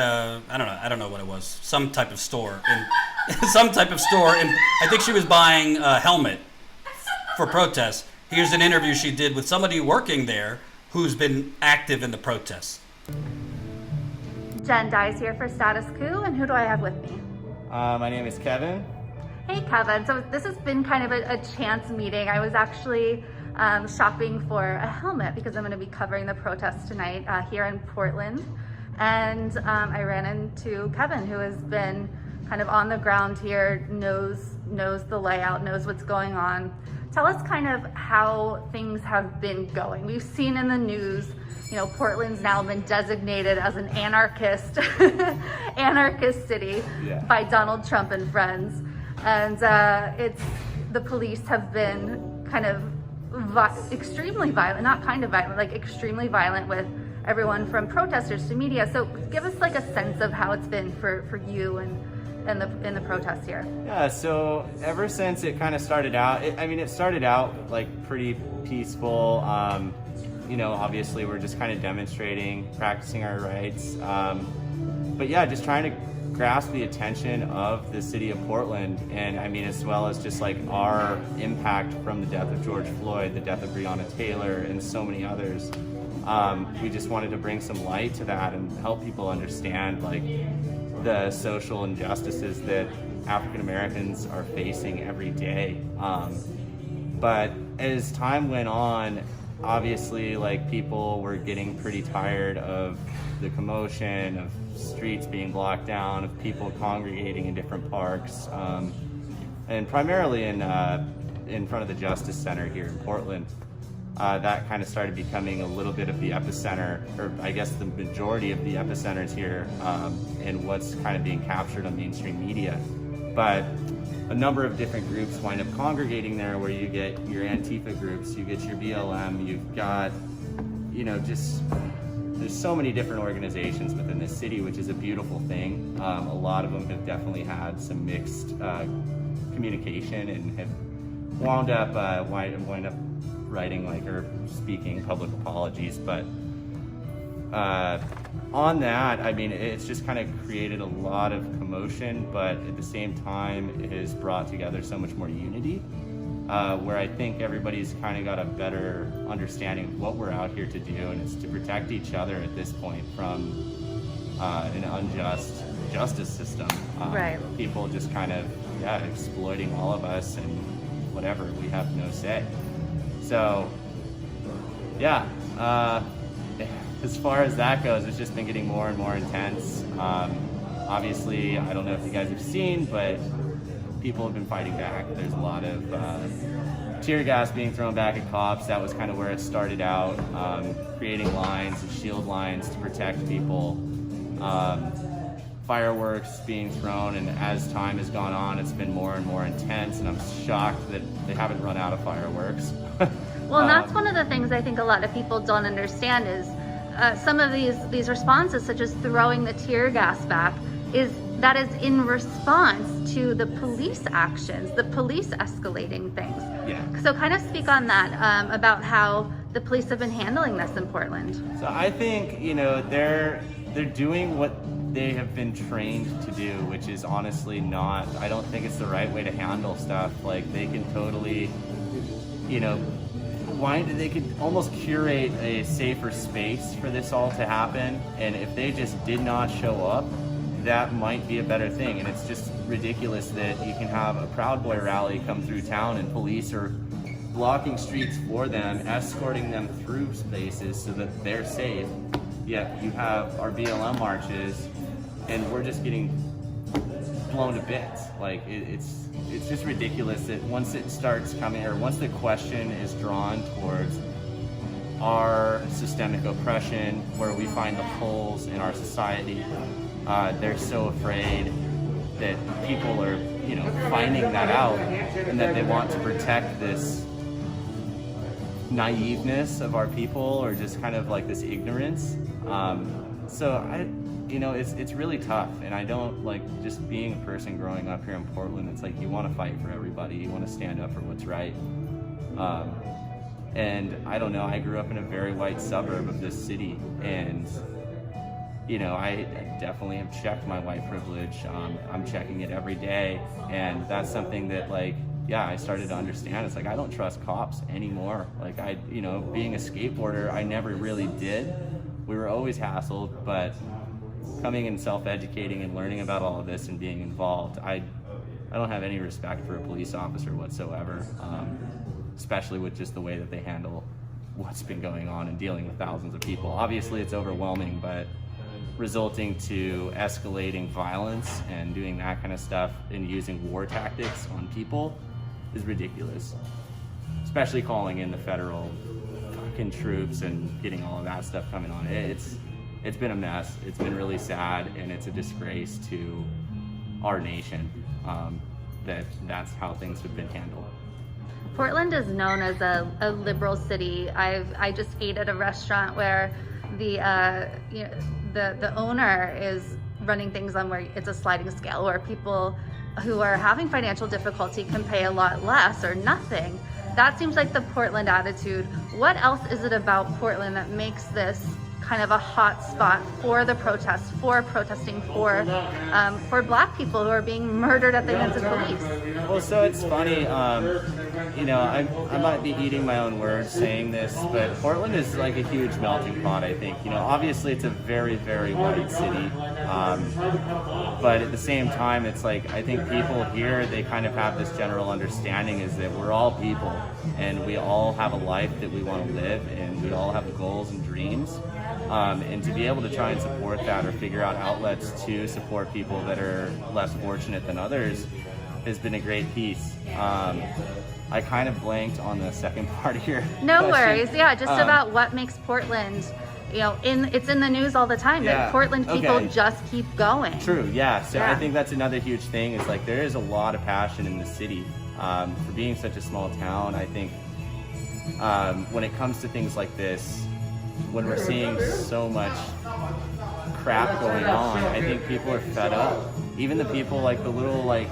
don't know what it was, some type of store in I think she was buying a helmet for protests. Here's an interview she did with somebody working there who's been active in the protests. Jen Dyes here for Status Coup, and who do I have with me? My name is Kevin. Hey Kevin, so this has been kind of a chance meeting. I was actually shopping for a helmet because I'm going to be covering the protest tonight here in Portland. And I ran into Kevin, who has been kind of on the ground here, knows the layout, knows what's going on. Tell us kind of how things have been going. We've seen in the news, Portland's now been designated as an anarchist city by Donald Trump and friends. And the police have been kind of extremely violent, not kind of violent, like extremely violent with everyone from protesters to media. So give us like a sense of how it's been for you and in the protests here. Yeah, so ever since it kind of started out, it started out like pretty peaceful. Obviously we're just kind of demonstrating, practicing our rights. But yeah, just trying to grasp the attention of the city of Portland, and as well as just like our impact from the death of George Floyd, the death of Breonna Taylor, and so many others. We just wanted to bring some light to that and help people understand like the social injustices that African Americans are facing every day. But as time went on, obviously like people were getting pretty tired of the commotion, of streets being blocked down, of people congregating in different parks, and primarily in front of the Justice Center here in Portland. That kind of started becoming a little bit of the epicenter, or I guess the majority of the epicenters here, and what's kind of being captured on mainstream media. But a number of different groups wind up congregating there, where you get your Antifa groups, you get your BLM, you've got, there's so many different organizations within this city, which is a beautiful thing. A lot of them have definitely had some mixed communication and have wind up writing or speaking public apologies. But on that, it's just kind of created a lot of commotion, but at the same time, it has brought together so much more unity, where I think everybody's kind of got a better understanding of what we're out here to do, and it's to protect each other at this point from an unjust justice system. Right. People just kind of, exploiting all of us, and whatever, we have no say. So, as far as that goes, it's just been getting more and more intense. Obviously, I don't know if you guys have seen, but people have been fighting back. There's a lot of tear gas being thrown back at cops. That was kind of where it started out, creating lines and shield lines to protect people. Fireworks being thrown, and as time has gone on, it's been more and more intense, and I'm shocked that they haven't run out of fireworks. Well, that's one of the things I think a lot of people don't understand is some of these responses, such as throwing the tear gas back, is in response to the police actions, the police escalating things. Yeah. So kind of speak on that, about how the police have been handling this in Portland. So I think, they're doing what they have been trained to do, which is honestly not, I don't think it's the right way to handle stuff. Like, they can totally, they could almost curate a safer space for this all to happen, and if they just did not show up, that might be a better thing. And it's just ridiculous that you can have a Proud Boy rally come through town and police are blocking streets for them, escorting them through spaces so that they're safe. Yet you have our BLM marches, and we're just getting blown to bits. Like, it's just ridiculous that once it starts coming, or once the question is drawn towards our systemic oppression, where we find the holes in our society, they're so afraid that people are, finding that out, and that they want to protect this naiveness of our people, or just kind of like this ignorance. So it's really tough, and I don't like, just being a person growing up here in Portland, it's like you want to fight for everybody, you want to stand up for what's right. And I don't know, I grew up in a very white suburb of this city, and I definitely have checked my white privilege. I'm checking it every day, and that's something that I started to understand. It's like, I don't trust cops anymore. Like, being a skateboarder, I never really did. We were always hassled, but coming and self-educating and learning about all of this and being involved, I don't have any respect for a police officer whatsoever, especially with just the way that they handle what's been going on and dealing with thousands of people. Obviously, it's overwhelming, but resulting to escalating violence and doing that kind of stuff and using war tactics on people is ridiculous. Especially calling in the federal fucking troops and getting all of that stuff coming on. It's been a mess. It's been really sad, and it's a disgrace to our nation. that that's how things have been handled. Portland is known as a liberal city. I just ate at a restaurant where the owner is running things on where it's a sliding scale, where people who are having financial difficulty can pay a lot less or nothing. That seems like the Portland attitude. What else is it about Portland that makes this kind of a hot spot for the protests, for protesting for Black people who are being murdered at the hands of police? Well, so it's funny, you know, I might be eating my own words saying this, but Portland is like a huge melting pot, I think. You know, obviously it's a very, very white city, but at the same time, it's like, I think people here, they kind of have this general understanding is that we're all people, and we all have a life that we want to live, and we all have goals and dreams. And to be able to try and support that or figure out outlets to support people that are less fortunate than others has been a great piece. I kind of blanked on the second part of your No question. worries. Yeah, just about what makes Portland, you know, it's in the news all the time that Portland people just keep going. True, yeah. So I think that's another huge thing is like there is a lot of passion in the city. For being such a small town, I think when it comes to things like this, when we're seeing so much crap going on, I think people are fed up. Even the people like the little like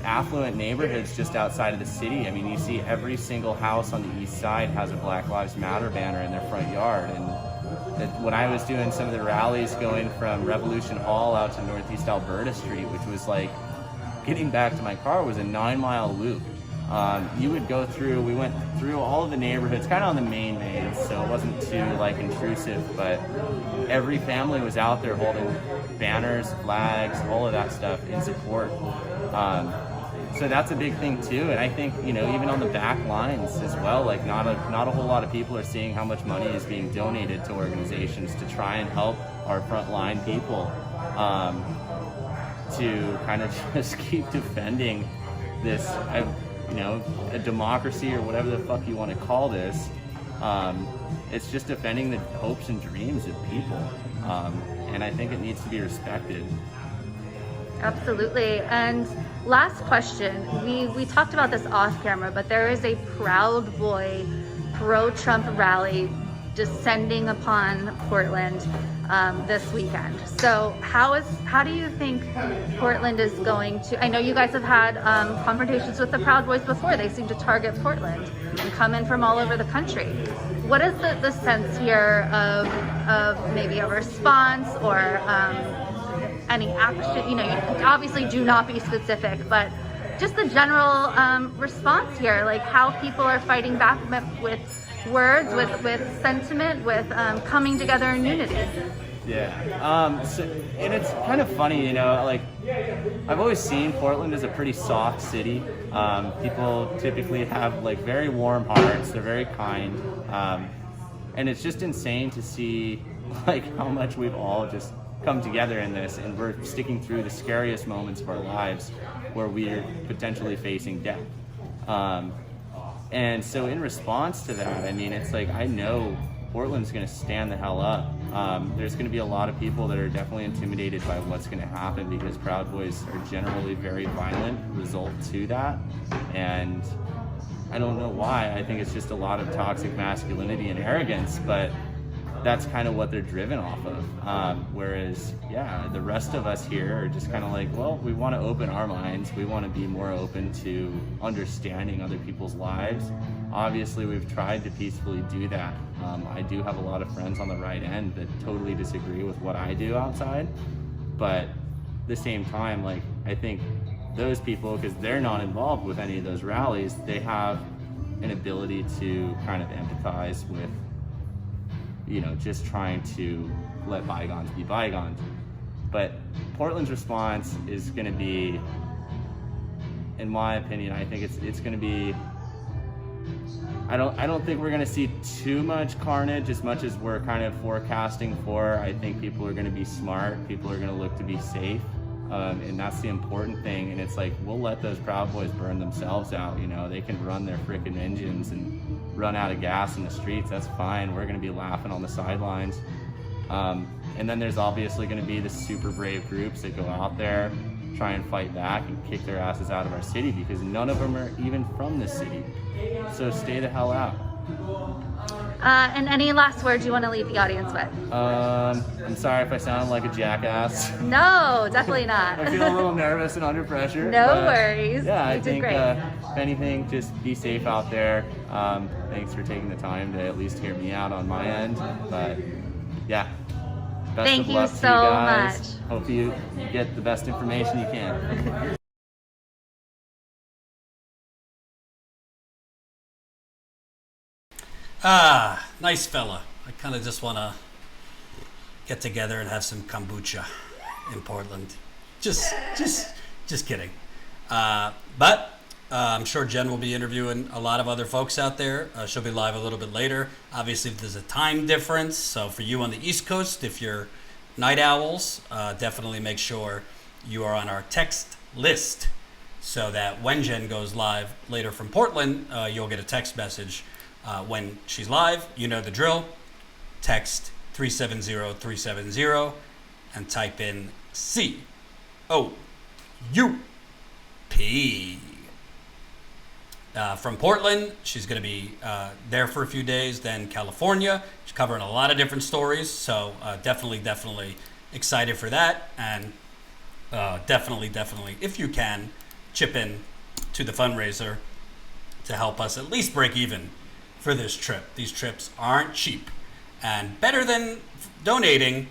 affluent neighborhoods just outside of the city. I mean, you see every single house on the east side has a Black Lives Matter banner in their front yard. And when I was doing some of the rallies going from Revolution Hall out to Northeast Alberta Street, which was like getting back to my car was a 9-mile loop. You would go through, we went through all of the neighborhoods, kind of on the main, so it wasn't too like intrusive, but every family was out there holding banners, flags, all of that stuff in support. So that's a big thing too, and I think, you know, even on the back lines as well, like not a whole lot of people are seeing how much money is being donated to organizations to try and help our frontline people to kind of just keep defending this, you know, a democracy or whatever the fuck you want to call this. It's just defending the hopes and dreams of people, and I think it needs to be respected. Absolutely. And last question, we talked about this off camera, but there is a Proud Boy pro-Trump rally descending upon Portland this weekend. So how do you think Portland is going to, I know you guys have had confrontations with the Proud Boys before. They seem to target Portland and come in from all over the country. What is the sense here of maybe a response or any action? You know, you obviously do not be specific, but just the general response here, like how people are fighting back with words, with sentiment, with coming together in unity. Yeah, so, and it's kind of funny, you know, like I've always seen Portland as a pretty soft city. People typically have like very warm hearts, they're very kind, and it's just insane to see like how much we've all just come together in this, and we're sticking through the scariest moments of our lives where we're potentially facing death. And so in response to that, I mean, it's like, I know Portland's going to stand the hell up. There's going to be a lot of people that are definitely intimidated by what's going to happen because Proud Boys are generally very violent result to that. And I don't know why. I think it's just a lot of toxic masculinity and arrogance, but that's kind of what they're driven off of. Whereas, yeah, the rest of us here are just kind of like, well, we want to open our minds. We want to be more open to understanding other people's lives. Obviously, we've tried to peacefully do that. I do have a lot of friends on the right end that totally disagree with what I do outside. But at the same time, like, I think those people, because they're not involved with any of those rallies, they have an ability to kind of empathize with, you know, just trying to let bygones be bygones. But Portland's response is going to be, in my opinion, I think it's going to be, I don't think we're going to see too much carnage as much as we're kind of forecasting for. I think people are going to be smart. People are going to look to be safe. And that's the important thing. And it's like, we'll let those Proud Boys burn themselves out. You know, they can run their freaking engines and run out of gas in the streets. That's fine. We're going to be laughing on the sidelines. And then there's obviously going to be the super brave groups that go out there try and fight back and kick their asses out of our city, because none of them are even from this city. So stay the hell out. And any last words you want to leave the audience with? I'm sorry if I sound like a jackass. No, definitely not. I feel a little nervous and under pressure. No worries. Yeah, I You did think great. if anything, just be safe out there. Thanks for taking the time to at least hear me out on my end. But yeah, best Thank of you luck so to you guys. much. Hope you get the best information you can. Nice fella. I kind of just want to get together and have some kombucha in Portland. Just kidding. But I'm sure Jen will be interviewing a lot of other folks out there. She'll be live a little bit later. Obviously, there's a time difference. So for you on the East Coast, if you're night owls, definitely make sure you are on our text list so that when Jen goes live later from Portland, you'll get a text message. When she's live, you know the drill. Text 370-370 and type in COUP. From Portland, she's going to be there for a few days, then California. She's covering a lot of different stories, so definitely excited for that. And definitely, if you can, chip in to the fundraiser to help us at least break even for this trip. These trips aren't cheap. And better than donating,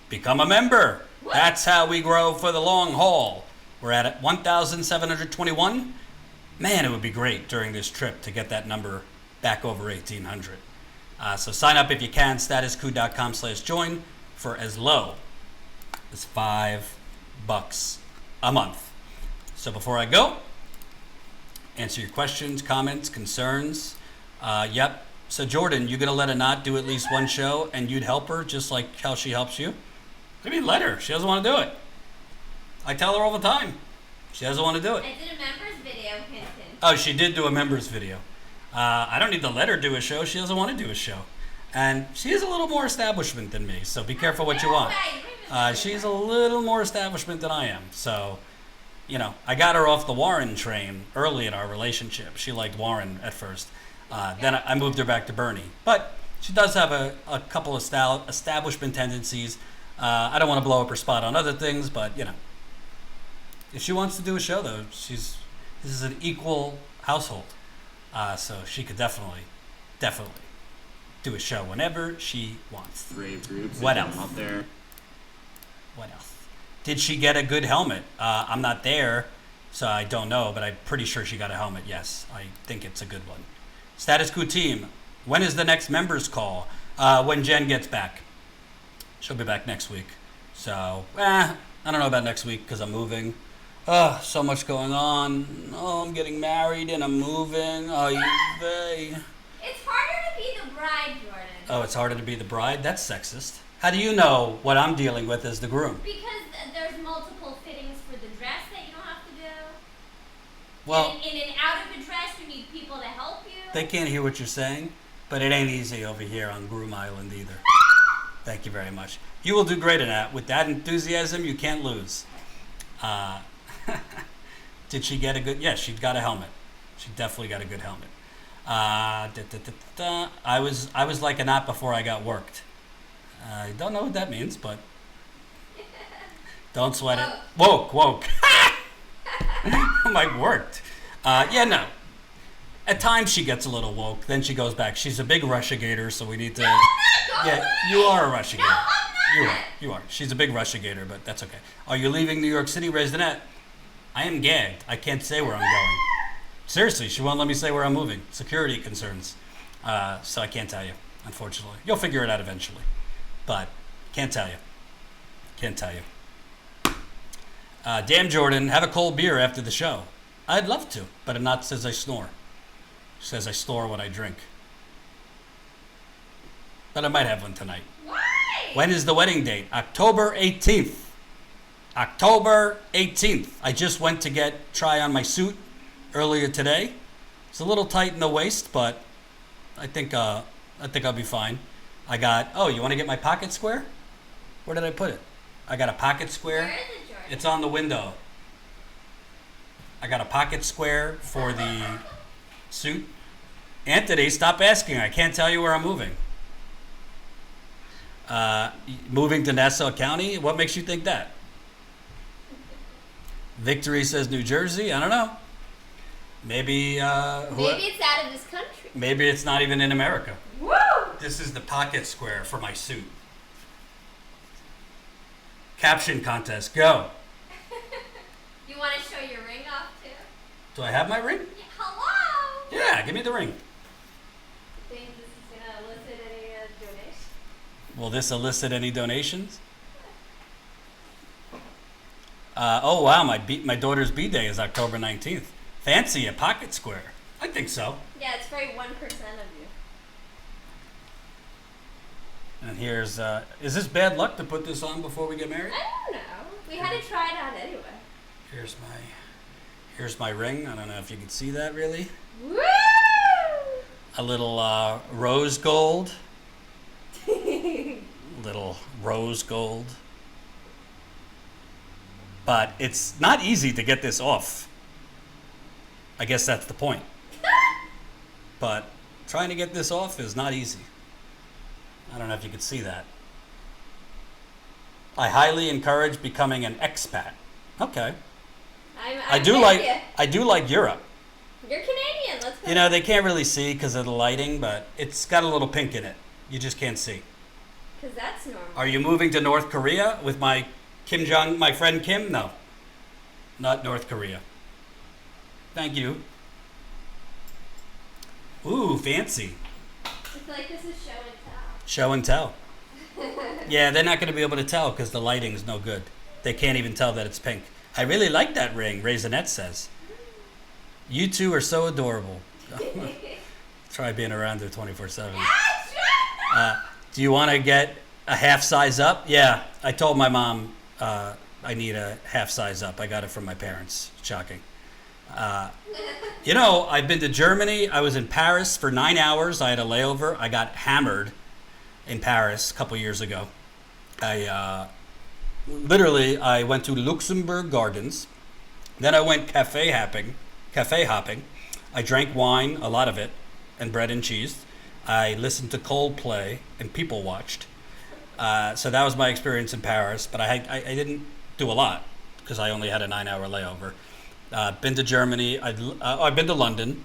become a member. That's how we grow for the long haul. We're at 1,721. Man, it would be great during this trip to get that number back over 1,800. So sign up if you can, statuscoup.com/join for as low as $5 a month. So before I go, answer your questions, comments, concerns. Yep. So Jordan, you gonna let Anat do at least one show and you'd help her just like how she helps you? I mean, let her. She doesn't want to do it. I tell her all the time. She doesn't want to do it. I did a members video, Hinton. Oh, she did do a members video. I don't need to let her do a show. She doesn't want to do a show. And she is a little more establishment than me, so be careful what you want. She's a little more establishment than I am. So, you know, I got her off the Warren train early in our relationship. She liked Warren at first. Then I moved her back to Bernie. But she does have a couple of establishment tendencies. I don't want to blow up her spot on other things, but, you know, if she wants to do a show, though, this is an equal household. So she could definitely do a show whenever she wants. Brave groups. What else? Out there. What else? Did she get a good helmet? I'm not there, so I don't know, but I'm pretty sure she got a helmet, yes. I think it's a good one. Status Coup team, when is the next members call? When Jen gets back. She'll be back next week. So, I don't know about next week because I'm moving. So much going on. Oh, I'm getting married and I'm moving. Oh, It's harder to be the bride, Jordan. Oh, it's harder to be the bride? That's sexist. How do you know what I'm dealing with as the groom? Because there's multiple fittings for the dress that you don't have to do. Well, In and out of the dress, you need people to help you. they can't hear what you're saying, but it ain't easy over here on Groom Island either. Thank you very much. You will do great in that. With that enthusiasm, you can't lose. Did she get a good... Yes, she got a helmet. She definitely got a good helmet. I was like a knot before I got worked. I don't know what that means, but don't sweat it. Woke. I'm like, worked. Yeah, no. At times she gets a little woke, then she goes back. She's a big Russiagator, so we need to... Yeah, you are a Russiagator. You are. She's a big Russiagator, but that's okay. Are you leaving New York City, Resident? I am gagged. I can't say where I'm going. Seriously, she won't let me say where I'm moving. Security concerns. So I can't tell you, unfortunately. You'll figure it out eventually. But can't tell you. Can't tell you. Damn, Jordan, have a cold beer after the show. I'd love to, but Anat says I snore. She says I snore when I drink. But I might have one tonight. Why? When is the wedding date? October 18th. October 18th. I just went to try on my suit earlier today. It's a little tight in the waist, but I think I'll be fine. I got, you want to get my pocket square? Where did I put it? I got a pocket square. Where is it, Jordan? It's on the window. I got a pocket square for the suit. Anthony, stop asking. I can't tell you where I'm moving. Moving to Nassau County? What makes you think that? Victory says New Jersey. I don't know. Maybe Maybe it's out of this country. maybe it's not even in America. Woo! This is the pocket square for my suit. Caption contest, go. You want to show your ring off too? Do I have my ring? Yeah, hello! Yeah, give me the ring. Think this is going to elicit any donation? Will this elicit any donations? Oh wow, my daughter's B-Day is October 19th. Fancy a pocket square. I think so. Yeah, it's very 1% of you. And here's, is this bad luck to put this on before we get married? I don't know. We had to try it on anyway. Here's my ring. I don't know if you can see that really. Woo! A little rose gold. Little rose gold. But it's not easy to get this off. I guess that's the point. But trying to get this off is not easy. I don't know if you can see that. I highly encourage becoming an expat. Okay. I do like Europe. You're Canadian. Let's go. You know, they can't really see because of the lighting, but it's got a little pink in it. You just can't see. Because that's normal. Are you moving to North Korea with my friend Kim? No. Not North Korea. Thank you. Ooh, fancy. It's like this is show and tell. Show and tell. Yeah, they're not going to be able to tell because the lighting's no good. They can't even tell that it's pink. I really like that ring, Raisinette says. You two are so adorable. Try being around there 24/7. Do you want to get a half size up? Yeah, I told my mom I need a half size up. I got it from my parents. Shocking. You know, I've been to Germany. I was in Paris for 9 hours. I had a layover. I got hammered in Paris a couple years ago. I went to Luxembourg Gardens. Then I went cafe hopping. I drank wine, a lot of it, and bread and cheese. I listened to Coldplay and people watched. So that was my experience in Paris. But I didn't do a lot because I only had a 9-hour layover. Been to Germany. I've been to London.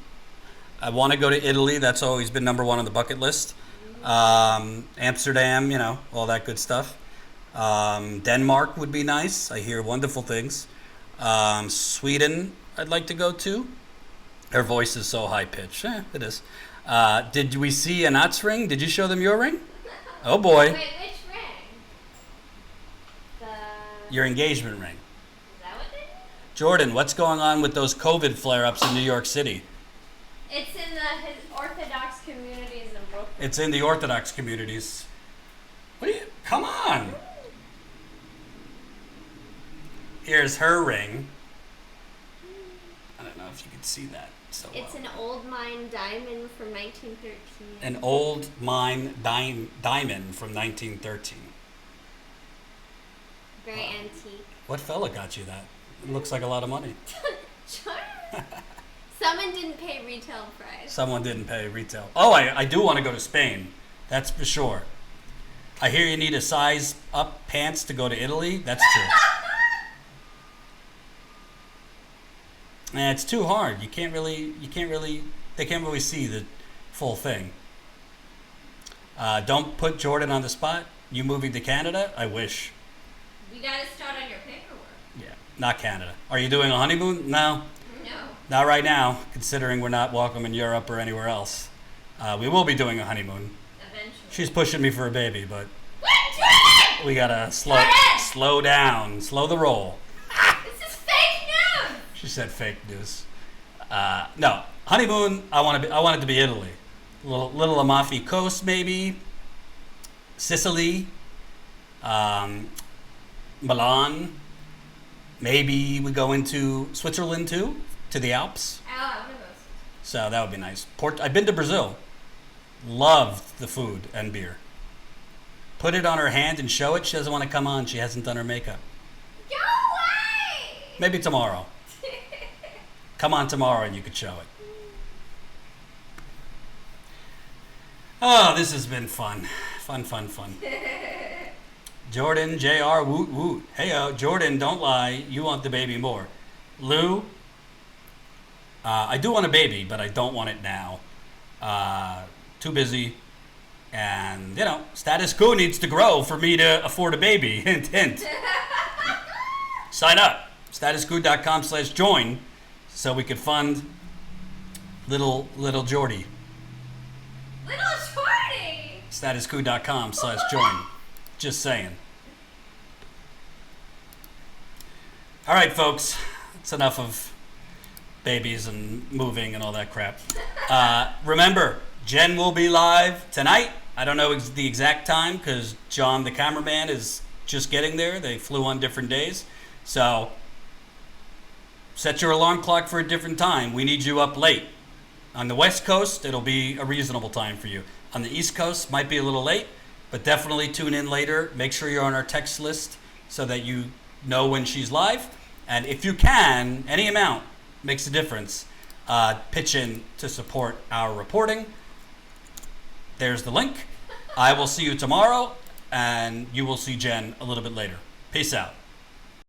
I want to go to Italy. That's always been number one on the bucket list. Amsterdam, you know, all that good stuff. Denmark would be nice. I hear wonderful things. Sweden, I'd like to go to. Her voice is so high pitched. It is. Did we see Anat's ring? Did you show them your ring? Oh boy. Wait, which ring? Your engagement ring. Is that what they did? Jordan, what's going on with those COVID flare-ups in New York City? It's in his Orthodox communities in Brooklyn. It's in the Orthodox communities. Come on. Here's her ring. I don't know if you can see that so well. It's an old mine diamond from 1913. An old mine diamond from 1913. Very antique. What fella got you that? It looks like a lot of money. Someone didn't pay retail price. Someone didn't pay retail. Oh, I do want to go to Spain. That's for sure. I hear you need a size up pants to go to Italy. That's true. And it's too hard. They can't really see the full thing. Don't put Jordan on the spot. You moving to Canada? I wish. You gotta start on your paperwork. Yeah, not Canada. Are you doing a honeymoon? No. No. Not right now, considering we're not welcome in Europe or anywhere else. We will be doing a honeymoon. Eventually. She's pushing me for a baby, but we gotta slow down, slow the roll. This is fake news. She said fake news. No, honeymoon. I want it to be Italy, little Amalfi Coast maybe, Sicily, Milan. Maybe we go into Switzerland too, to the Alps. Oh, I want to go. So that would be nice. I've been to Brazil. Loved the food and beer. Put it on her hand and show it. She doesn't want to come on. She hasn't done her makeup. Go away! Maybe tomorrow. Come on tomorrow and you could show it. Oh, this has been fun. Fun. Jordan, JR, woot woot. Hey, Jordan, don't lie. You want the baby more. Lou, I do want a baby, but I don't want it now. Too busy. And, you know, status quo needs to grow for me to afford a baby. Hint, hint. Sign up. statusquo.com/join so we could fund little Jordy. Little Jordy! statusquo.com/join. Just saying. All right, folks. That's enough of babies and moving and all that crap. Remember, Jen will be live tonight. I don't know the exact time because John, the cameraman, is just getting there. They flew on different days. So set your alarm clock for a different time. We need you up late. On the West Coast, it'll be a reasonable time for you. On the East Coast, might be a little late, but definitely tune in later. Make sure you're on our text list so that you know when she's live. And if you can, any amount makes a difference. Pitch in to support our reporting. There's the link. I will see you tomorrow, and you will see Jen a little bit later. Peace out.